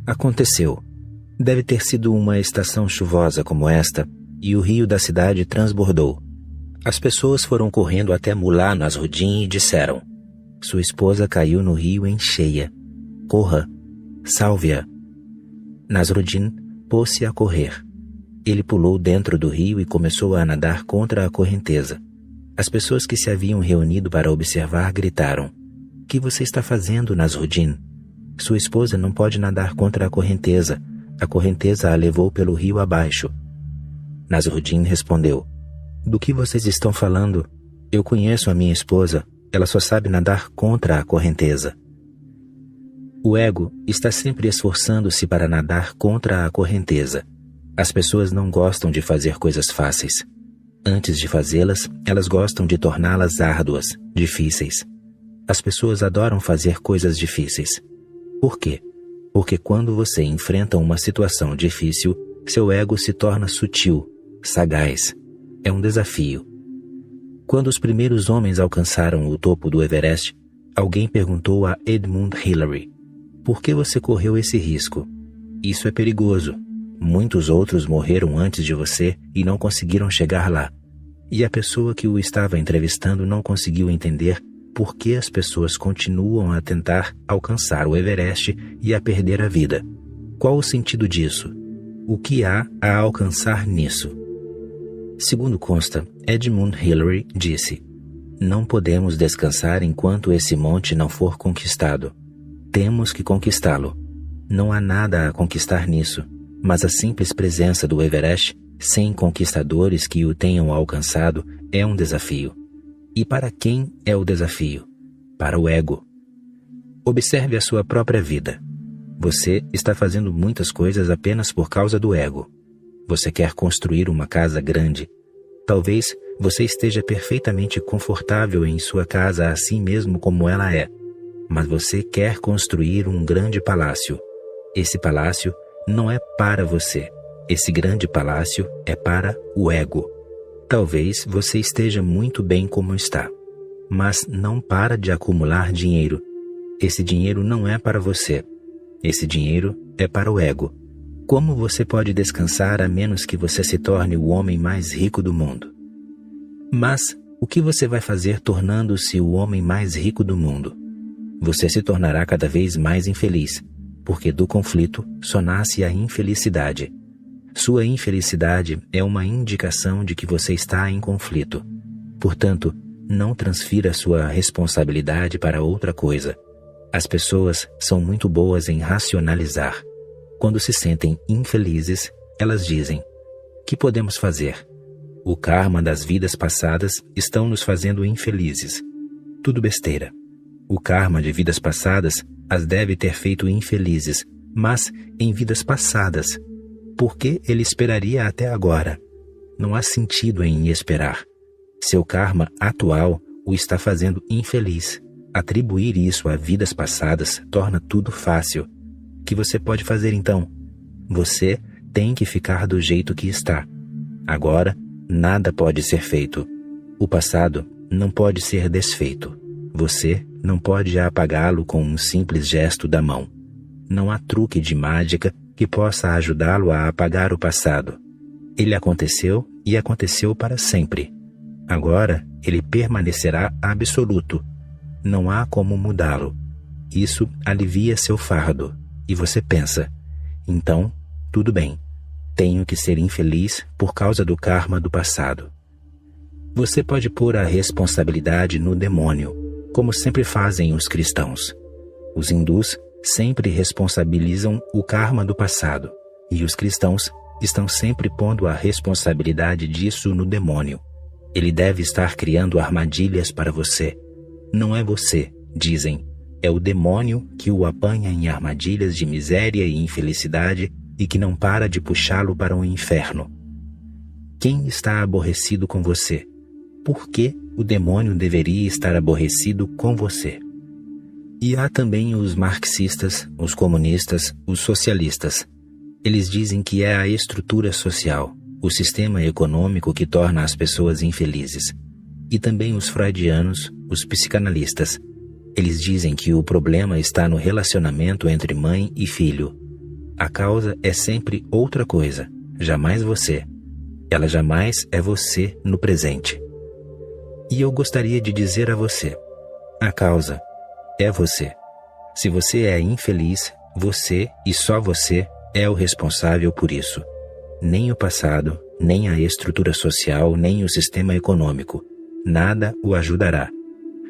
Aconteceu. Deve ter sido uma estação chuvosa como esta, e o rio da cidade transbordou. As pessoas foram correndo até Mullah Nasruddin e disseram: sua esposa caiu no rio em cheia. Corra, salve-a. Nasruddin pôs-se a correr. Ele pulou dentro do rio e começou a nadar contra a correnteza. As pessoas que se haviam reunido para observar gritaram: "O que você está fazendo, Nasruddin? Sua esposa não pode nadar contra a correnteza. A correnteza a levou pelo rio abaixo." Nasruddin respondeu: "Do que vocês estão falando? Eu conheço a minha esposa. Ela só sabe nadar contra a correnteza." O ego está sempre esforçando-se para nadar contra a correnteza. As pessoas não gostam de fazer coisas fáceis. Antes de fazê-las, elas gostam de torná-las árduas, difíceis. As pessoas adoram fazer coisas difíceis. Por quê? Porque quando você enfrenta uma situação difícil, seu ego se torna sutil, sagaz. É um desafio. Quando os primeiros homens alcançaram o topo do Everest, alguém perguntou a Edmund Hillary: "Por que você correu esse risco? Isso é perigoso. Muitos outros morreram antes de você e não conseguiram chegar lá." E a pessoa que o estava entrevistando não conseguiu entender por que as pessoas continuam a tentar alcançar o Everest e a perder a vida. Qual o sentido disso? O que há a alcançar nisso? Segundo consta, Edmund Hillary disse: "Não podemos descansar enquanto esse monte não for conquistado. Temos que conquistá-lo. Não há nada a conquistar nisso, mas a simples presença do Everest, sem conquistadores que o tenham alcançado, é um desafio." E para quem é o desafio? Para o ego. Observe a sua própria vida. Você está fazendo muitas coisas apenas por causa do ego. Você quer construir uma casa grande. Talvez você esteja perfeitamente confortável em sua casa assim mesmo como ela é. Mas você quer construir um grande palácio. Esse palácio não é para você. Esse grande palácio é para o ego. Talvez você esteja muito bem como está, mas não para de acumular dinheiro. Esse dinheiro não é para você. Esse dinheiro é para o ego. Como você pode descansar a menos que você se torne o homem mais rico do mundo? Mas O que você vai fazer tornando-se o homem mais rico do mundo? Você se tornará cada vez mais infeliz, porque do conflito só nasce a infelicidade. Sua infelicidade é uma indicação de que você está em conflito. Portanto, não transfira sua responsabilidade para outra coisa. As pessoas são muito boas em racionalizar. Quando se sentem infelizes, elas dizem: "Que podemos fazer? O karma das vidas passadas estão nos fazendo infelizes." Tudo besteira. O karma de vidas passadas as deve ter feito infelizes, mas em vidas passadas. Por que ele esperaria até agora? Não há sentido em esperar. Seu karma atual o está fazendo infeliz. Atribuir isso a vidas passadas torna tudo fácil. O que você pode fazer então? Você tem que ficar do jeito que está. Agora, nada pode ser feito. O passado não pode ser desfeito. Você não pode apagá-lo com um simples gesto da mão. Não há truque de mágica que possa ajudá-lo a apagar o passado. Ele aconteceu e aconteceu para sempre. Agora, ele permanecerá absoluto. Não há como mudá-lo. Isso alivia seu fardo. E você pensa: então, tudo bem. Tenho que ser infeliz por causa do karma do passado. Você pode pôr a responsabilidade no demônio, como sempre fazem os cristãos. Os hindus sempre responsabilizam o karma do passado, e os cristãos estão sempre pondo a responsabilidade disso no demônio. Ele deve estar criando armadilhas para você. Não é você, dizem. É o demônio que o apanha em armadilhas de miséria e infelicidade e que não para de puxá-lo para o inferno. Quem está aborrecido com você? Por que o demônio deveria estar aborrecido com você? E há também os marxistas, os comunistas, os socialistas. Eles dizem que é a estrutura social, o sistema econômico que torna as pessoas infelizes. E também os freudianos, os psicanalistas. Eles dizem que o problema está no relacionamento entre mãe e filho. A causa é sempre outra coisa, jamais você. Ela jamais é você no presente. E eu gostaria de dizer a você: a causa é você. Se você é infeliz, você e só você é o responsável por isso. Nem o passado, nem a estrutura social, nem o sistema econômico. Nada o ajudará.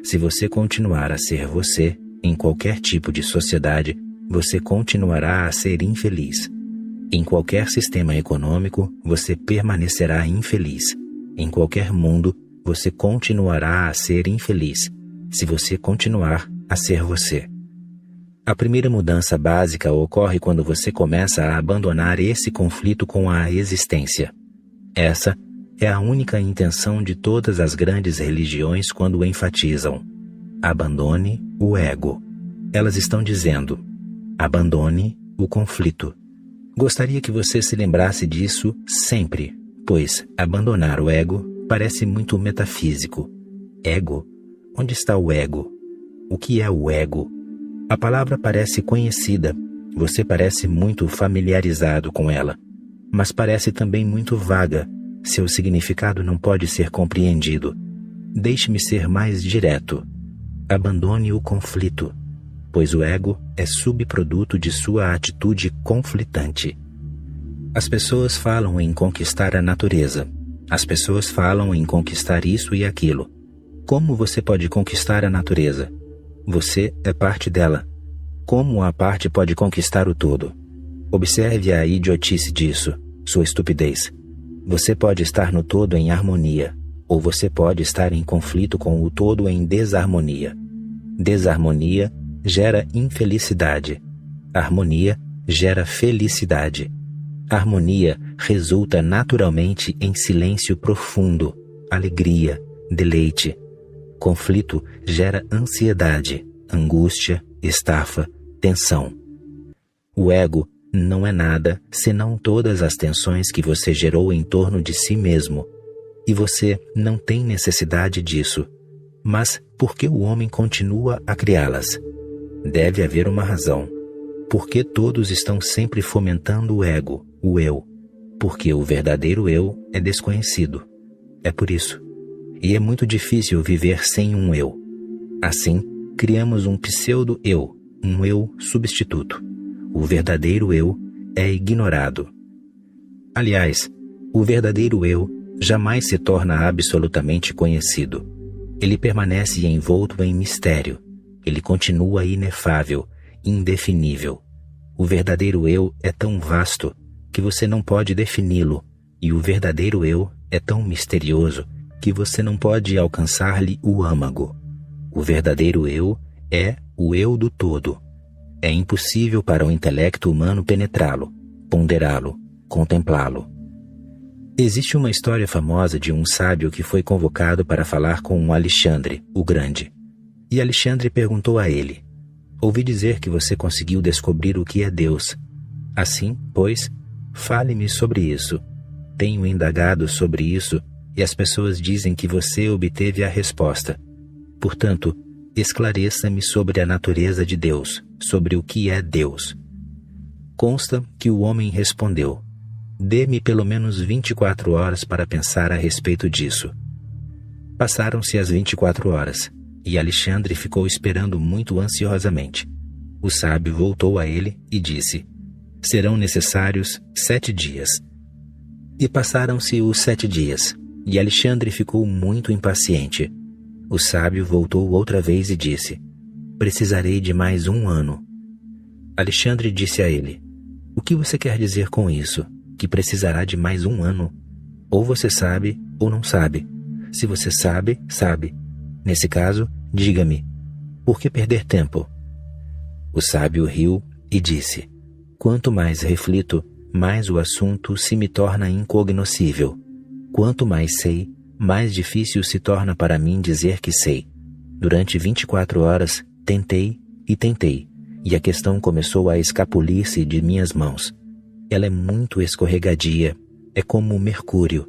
Se você continuar a ser você, em qualquer tipo de sociedade, você continuará a ser infeliz. Em qualquer sistema econômico, você permanecerá infeliz. Em qualquer mundo, você continuará a ser infeliz, se você continuar a ser você. A primeira mudança básica ocorre quando você começa a abandonar esse conflito com a existência. Essa é a única intenção de todas as grandes religiões quando enfatizam: abandone o ego. Elas estão dizendo: abandone o conflito. Gostaria que você se lembrasse disso sempre, pois abandonar o ego parece muito metafísico. Ego? Onde está o ego? O que é o ego? A palavra parece conhecida, você parece muito familiarizado com ela, mas parece também muito vaga. Seu significado não pode ser compreendido. Deixe-me ser mais direto. Abandone o conflito, pois o ego é subproduto de sua atitude conflitante. As pessoas falam em conquistar a natureza. As pessoas falam em conquistar isso e aquilo. Como você pode conquistar a natureza? Você é parte dela. Como a parte pode conquistar o todo? Observe a idiotice disso, sua estupidez. Você pode estar no todo em harmonia, ou você pode estar em conflito com o todo em desarmonia. Desarmonia gera infelicidade. Harmonia gera felicidade. Harmonia resulta naturalmente em silêncio profundo, alegria, deleite. Conflito gera ansiedade, angústia, estafa, tensão. O ego não é nada senão todas as tensões que você gerou em torno de si mesmo. E você não tem necessidade disso. Mas por que o homem continua a criá-las? Deve haver uma razão. Por que todos estão sempre fomentando o ego, o eu? Porque o verdadeiro eu é desconhecido. É por isso. e é muito difícil viver sem um eu. Assim, criamos um pseudo-eu, um eu substituto. O verdadeiro eu é ignorado. Aliás, o verdadeiro eu jamais se torna absolutamente conhecido. Ele permanece envolto em mistério. Ele continua inefável, indefinível. O verdadeiro eu é tão vasto que você não pode defini-lo, e o verdadeiro eu é tão misterioso que você não pode alcançar-lhe o âmago. O verdadeiro eu é o eu do todo. É impossível para o intelecto humano penetrá-lo, ponderá-lo, contemplá-lo. Existe uma história famosa de um sábio que foi convocado para falar com Alexandre, o Grande. E Alexandre perguntou a ele: ouvi dizer que você conseguiu descobrir o que é Deus. Assim, pois, fale-me sobre isso. Tenho indagado sobre isso e as pessoas dizem que você obteve a resposta. Portanto, esclareça-me sobre a natureza de Deus, sobre o que é Deus. Consta que o homem respondeu: dê-me pelo menos 24 horas para pensar a respeito disso. Passaram-se as 24 horas, e Alexandre ficou esperando muito ansiosamente. O sábio voltou a ele e disse: serão necessários 7 dias. E passaram-se os 7 dias, e Alexandre ficou muito impaciente. O sábio voltou outra vez e disse: precisarei de mais 1 ano. Alexandre disse a ele: o que você quer dizer com isso? Que precisará de mais 1 ano? Ou você sabe ou não sabe. Se você sabe, sabe. Nesse caso, diga-me, por que perder tempo? O sábio riu e disse: quanto mais reflito, mais o assunto se me torna incognoscível. Quanto mais sei, mais difícil se torna para mim dizer que sei. Durante 24 horas, tentei e tentei, e a questão começou a escapulir-se de minhas mãos. Ela é muito escorregadia, é como o mercúrio.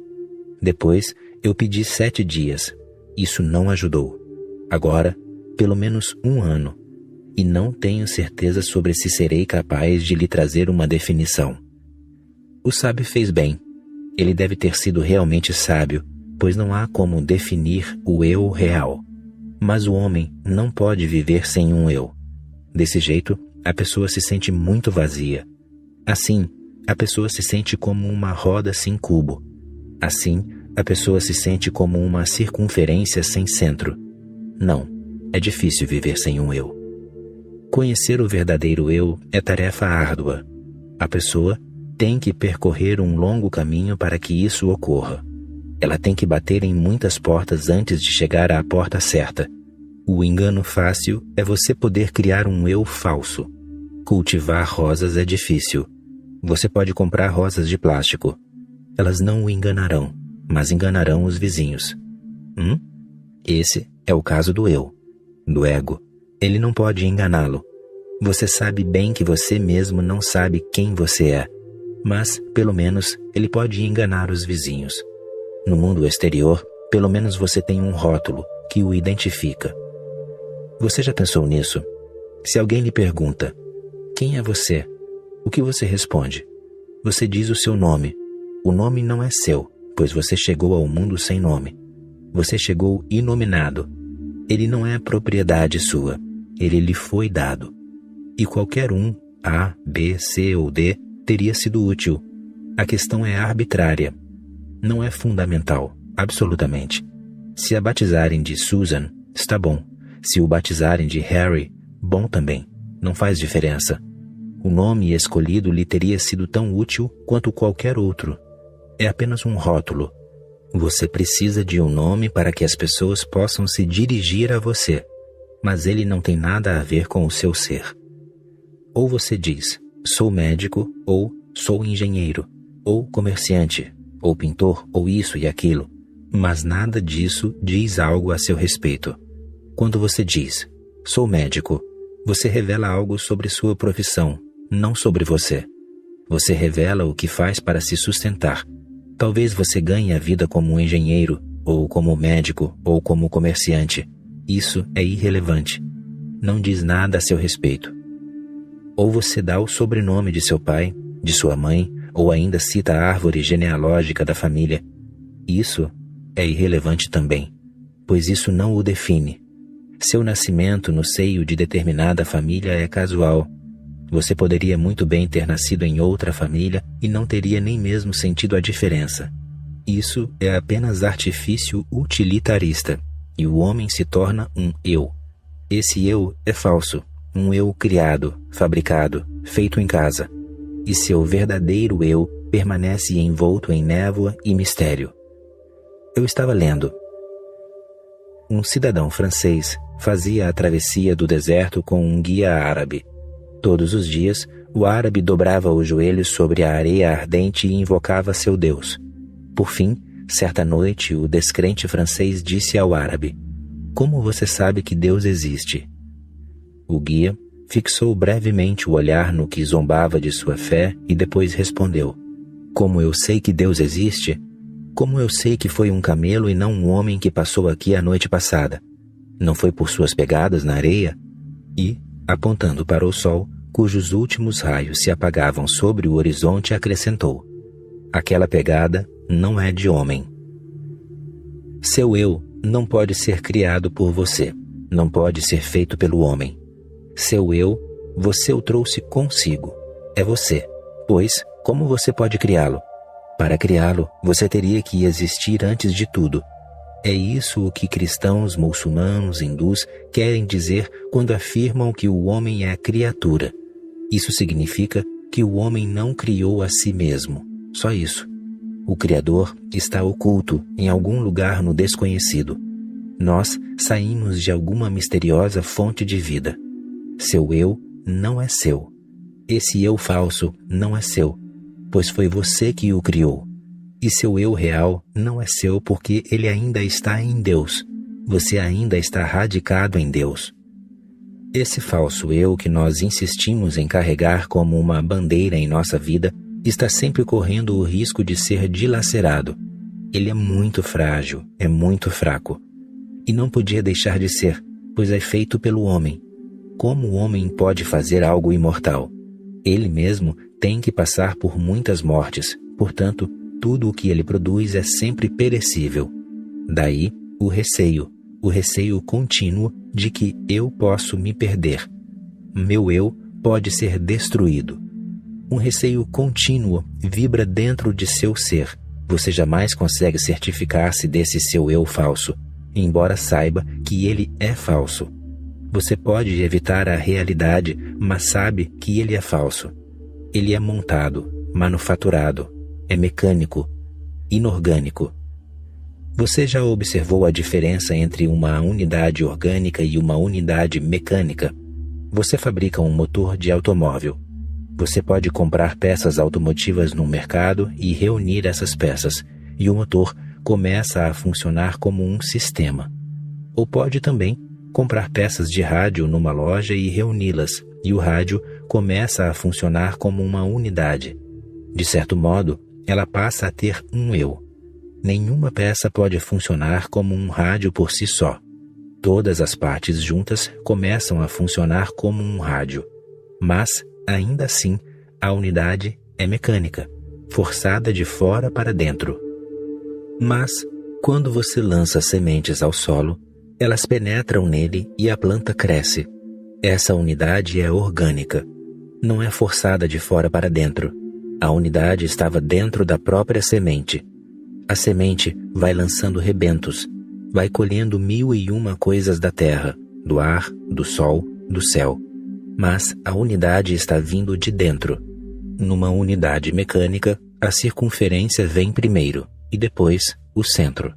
Depois, eu pedi 7 dias. Isso não ajudou. Agora, pelo menos 1 ano. E não tenho certeza sobre se serei capaz de lhe trazer uma definição. O sábio fez bem. Ele deve ter sido realmente sábio, pois não há como definir o eu real. Mas o homem não pode viver sem um eu. Desse jeito, a pessoa se sente muito vazia. Assim, a pessoa se sente como uma roda sem cubo. Assim, a pessoa se sente como uma circunferência sem centro. Não, é difícil viver sem um eu. Conhecer o verdadeiro eu é tarefa árdua. A pessoa tem que percorrer um longo caminho para que isso ocorra. Ela tem que bater em muitas portas antes de chegar à porta certa. O engano fácil é você poder criar um eu falso. Cultivar rosas é difícil. Você pode comprar rosas de plástico. Elas não o enganarão, mas enganarão os vizinhos. Esse é o caso do eu, do ego. Ele não pode enganá-lo. Você sabe bem que você mesmo não sabe quem você é, mas, pelo menos, ele pode enganar os vizinhos. No mundo exterior, pelo menos você tem um rótulo que o identifica. Você já pensou nisso? Se alguém lhe pergunta: quem é você? O que você responde? Você diz o seu nome. O nome não é seu, pois você chegou ao mundo sem nome. Você chegou inominado. Ele não é propriedade sua. Ele lhe foi dado. E qualquer um, A, B, C ou D, teria sido útil. A questão é arbitrária. Não é fundamental, absolutamente. Se a batizarem de Susan, está bom. Se o batizarem de Harry, bom também. Não faz diferença. O nome escolhido lhe teria sido tão útil quanto qualquer outro. É apenas um rótulo. Você precisa de um nome para que as pessoas possam se dirigir a você, mas ele não tem nada a ver com o seu ser. Ou você diz: sou médico, ou sou engenheiro, ou comerciante, ou pintor, ou isso e aquilo, mas nada disso diz algo a seu respeito. Quando você diz: sou médico, você revela algo sobre sua profissão, não sobre você. Você revela o que faz para se sustentar. Talvez você ganhe a vida como engenheiro, ou como médico, ou como comerciante. Isso é irrelevante. Não diz nada a seu respeito. Ou você dá o sobrenome de seu pai, de sua mãe, ou ainda cita a árvore genealógica da família. Isso é irrelevante também. pois isso não o define. Seu nascimento no seio de determinada família é casual. Você poderia muito bem ter nascido em outra família e não teria nem mesmo sentido a diferença. Isso é apenas artifício utilitarista, e o homem se torna um eu. Esse eu é falso, um eu criado, fabricado, feito em casa. E seu verdadeiro eu permanece envolto em névoa e mistério. Eu estava lendo. Um cidadão francês fazia a travessia do deserto com um guia árabe. Todos os dias, o árabe dobrava os joelhos sobre a areia ardente e invocava seu Deus. Por fim, certa noite, o descrente francês disse ao árabe: "Como você sabe que Deus existe?" O guia fixou brevemente o olhar no que zombava de sua fé e depois respondeu: "Como eu sei que Deus existe? Como eu sei que foi um camelo e não um homem que passou aqui a noite passada? Não foi por suas pegadas na areia?" E, apontando para o sol, cujos últimos raios se apagavam sobre o horizonte, acrescentou: "Aquela pegada não é de homem." Seu eu não pode ser criado por você, não pode ser feito pelo homem. Seu eu, você o trouxe consigo. É você. Pois, como você pode criá-lo? Para criá-lo, você teria que existir antes de tudo. É isso o que cristãos, muçulmanos, hindus querem dizer quando afirmam que o homem é criatura. Isso significa que o homem não criou a si mesmo. Só isso. O Criador está oculto em algum lugar no desconhecido. Nós saímos de alguma misteriosa fonte de vida. Seu eu não é seu. Esse eu falso não é seu, pois foi você que o criou. E seu eu real não é seu porque ele ainda está em Deus. Você ainda está radicado em Deus. Esse falso eu que nós insistimos em carregar como uma bandeira em nossa vida está sempre correndo o risco de ser dilacerado. Ele é muito frágil, é muito fraco. E não podia deixar de ser, pois é feito pelo homem. Como o homem pode fazer algo imortal? Ele mesmo tem que passar por muitas mortes, portanto, tudo o que ele produz é sempre perecível. Daí, o receio contínuo de que eu posso me perder. Meu eu pode ser destruído. Um receio contínuo vibra dentro de seu ser. Você jamais consegue certificar-se desse seu eu falso, embora saiba que ele é falso. Você pode evitar a realidade, mas sabe que ele é falso. Ele é montado, manufaturado, é mecânico, inorgânico. Você já observou a diferença entre uma unidade orgânica e uma unidade mecânica? Você fabrica um motor de automóvel. Você pode comprar peças automotivas no mercado e reunir essas peças, e o motor começa a funcionar como um sistema. Ou pode também comprar peças de rádio numa loja e reuni-las, e o rádio começa a funcionar como uma unidade. De certo modo, ela passa a ter um eu. Nenhuma peça pode funcionar como um rádio por si só. Todas as partes juntas começam a funcionar como um rádio. Mas, ainda assim, a unidade é mecânica, forçada de fora para dentro. Mas, quando você lança sementes ao solo, elas penetram nele e a planta cresce. Essa unidade é orgânica. Não é forçada de fora para dentro. A unidade estava dentro da própria semente. A semente vai lançando rebentos, vai colhendo 1001 coisas da terra, do ar, do sol, do céu. Mas a unidade está vindo de dentro. Numa unidade mecânica, a circunferência vem primeiro, e depois o centro.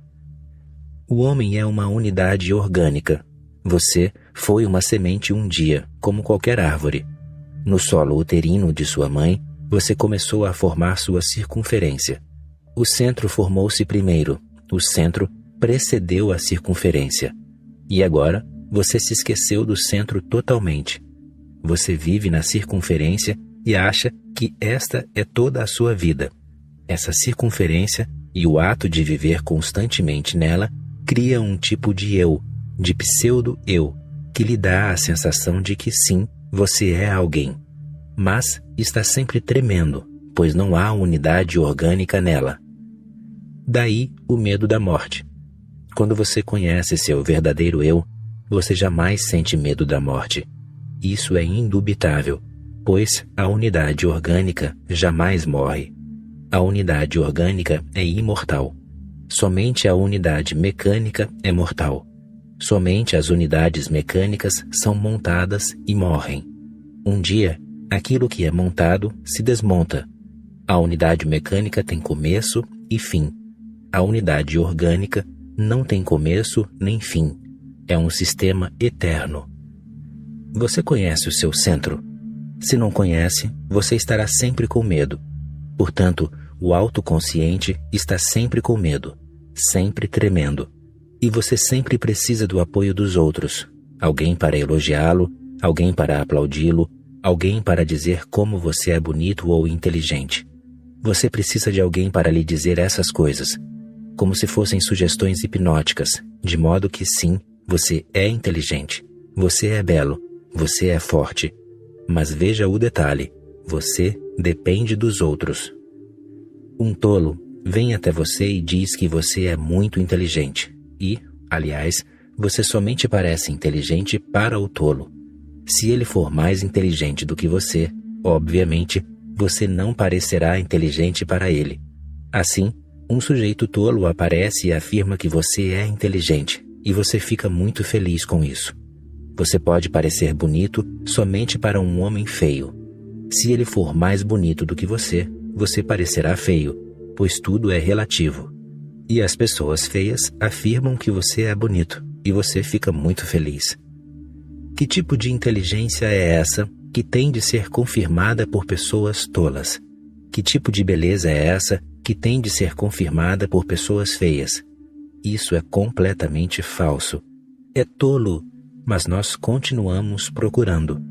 O homem é uma unidade orgânica. Você foi uma semente um dia, como qualquer árvore. No solo uterino de sua mãe, você começou a formar sua circunferência. O centro formou-se primeiro. O centro precedeu a circunferência. E agora, você se esqueceu do centro totalmente. Você vive na circunferência e acha que esta é toda a sua vida. Essa circunferência e o ato de viver constantemente nela cria um tipo de eu, de pseudo-eu, que lhe dá a sensação de que sim, você é alguém. Mas está sempre tremendo, pois não há unidade orgânica nela. Daí o medo da morte. Quando você conhece seu verdadeiro eu, você jamais sente medo da morte. Isso é indubitável, pois a unidade orgânica jamais morre. A unidade orgânica é imortal. Somente a unidade mecânica é mortal. Somente as unidades mecânicas são montadas e morrem. Um dia, aquilo que é montado se desmonta. A unidade mecânica tem começo e fim. A unidade orgânica não tem começo nem fim. É um sistema eterno. Você conhece o seu centro? Se não conhece, você estará sempre com medo. Portanto, o autoconsciente está sempre com medo, sempre tremendo. E você sempre precisa do apoio dos outros. Alguém para elogiá-lo, alguém para aplaudi-lo, alguém para dizer como você é bonito ou inteligente. Você precisa de alguém para lhe dizer essas coisas, como se fossem sugestões hipnóticas, de modo que sim, você é inteligente, você é belo, você é forte. Mas veja o detalhe, você depende dos outros. Um tolo vem até você e diz que você é muito inteligente. E, aliás, você somente parece inteligente para o tolo. Se ele for mais inteligente do que você, obviamente, você não parecerá inteligente para ele. Assim, um sujeito tolo aparece e afirma que você é inteligente, e você fica muito feliz com isso. Você pode parecer bonito somente para um homem feio. Se ele for mais bonito do que você, você parecerá feio, pois tudo é relativo. E as pessoas feias afirmam que você é bonito, e você fica muito feliz. Que tipo de inteligência é essa que tem de ser confirmada por pessoas tolas? Que tipo de beleza é essa que tem de ser confirmada por pessoas feias? Isso é completamente falso. É tolo, mas nós continuamos procurando.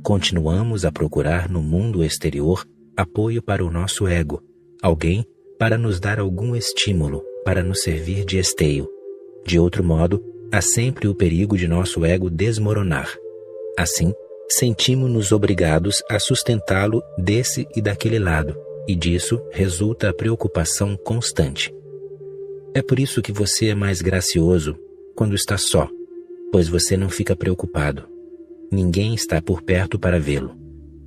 Continuamos a procurar no mundo exterior apoio para o nosso ego, alguém para nos dar algum estímulo, para nos servir de esteio. De outro modo, há sempre o perigo de nosso ego desmoronar. Assim, sentimos-nos obrigados a sustentá-lo desse e daquele lado, e disso resulta a preocupação constante. É por isso que você é mais gracioso quando está só, pois você não fica preocupado. Ninguém está por perto para vê-lo.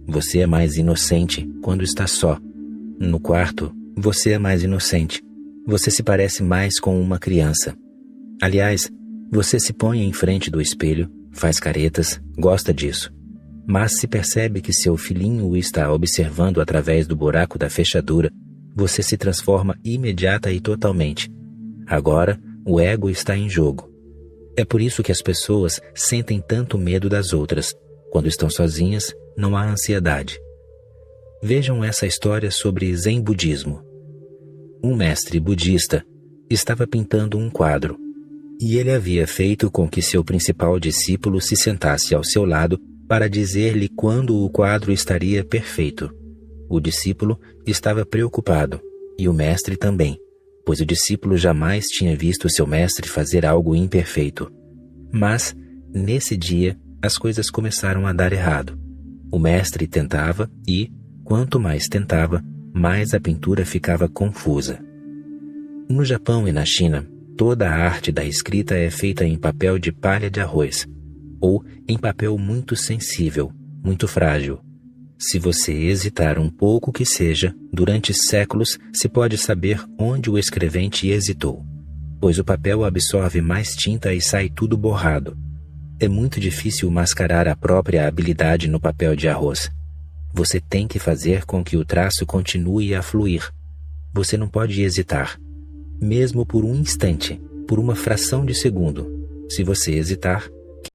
Você é mais inocente quando está só. No quarto, você é mais inocente. Você se parece mais com uma criança. Aliás, você se põe em frente do espelho, faz caretas, gosta disso. Mas se percebe que seu filhinho o está observando através do buraco da fechadura, você se transforma imediata e totalmente. Agora, o ego está em jogo. É por isso que as pessoas sentem tanto medo das outras. Quando estão sozinhas, não há ansiedade. Vejam essa história sobre Zen budismo. Um mestre budista estava pintando um quadro, e ele havia feito com que seu principal discípulo se sentasse ao seu lado para dizer-lhe quando o quadro estaria perfeito. O discípulo estava preocupado, e o mestre também, pois o discípulo jamais tinha visto seu mestre fazer algo imperfeito. Mas, nesse dia, as coisas começaram a dar errado. O mestre tentava e, quanto mais tentava, mais a pintura ficava confusa. No Japão e na China, toda a arte da escrita é feita em papel de palha de arroz, ou em papel muito sensível, muito frágil. Se você hesitar um pouco que seja, durante séculos se pode saber onde o escrevente hesitou, pois o papel absorve mais tinta e sai tudo borrado. É muito difícil mascarar a própria habilidade no papel de arroz. Você tem que fazer com que o traço continue a fluir. Você não pode hesitar. Mesmo por um instante, por uma fração de segundo. Se você hesitar,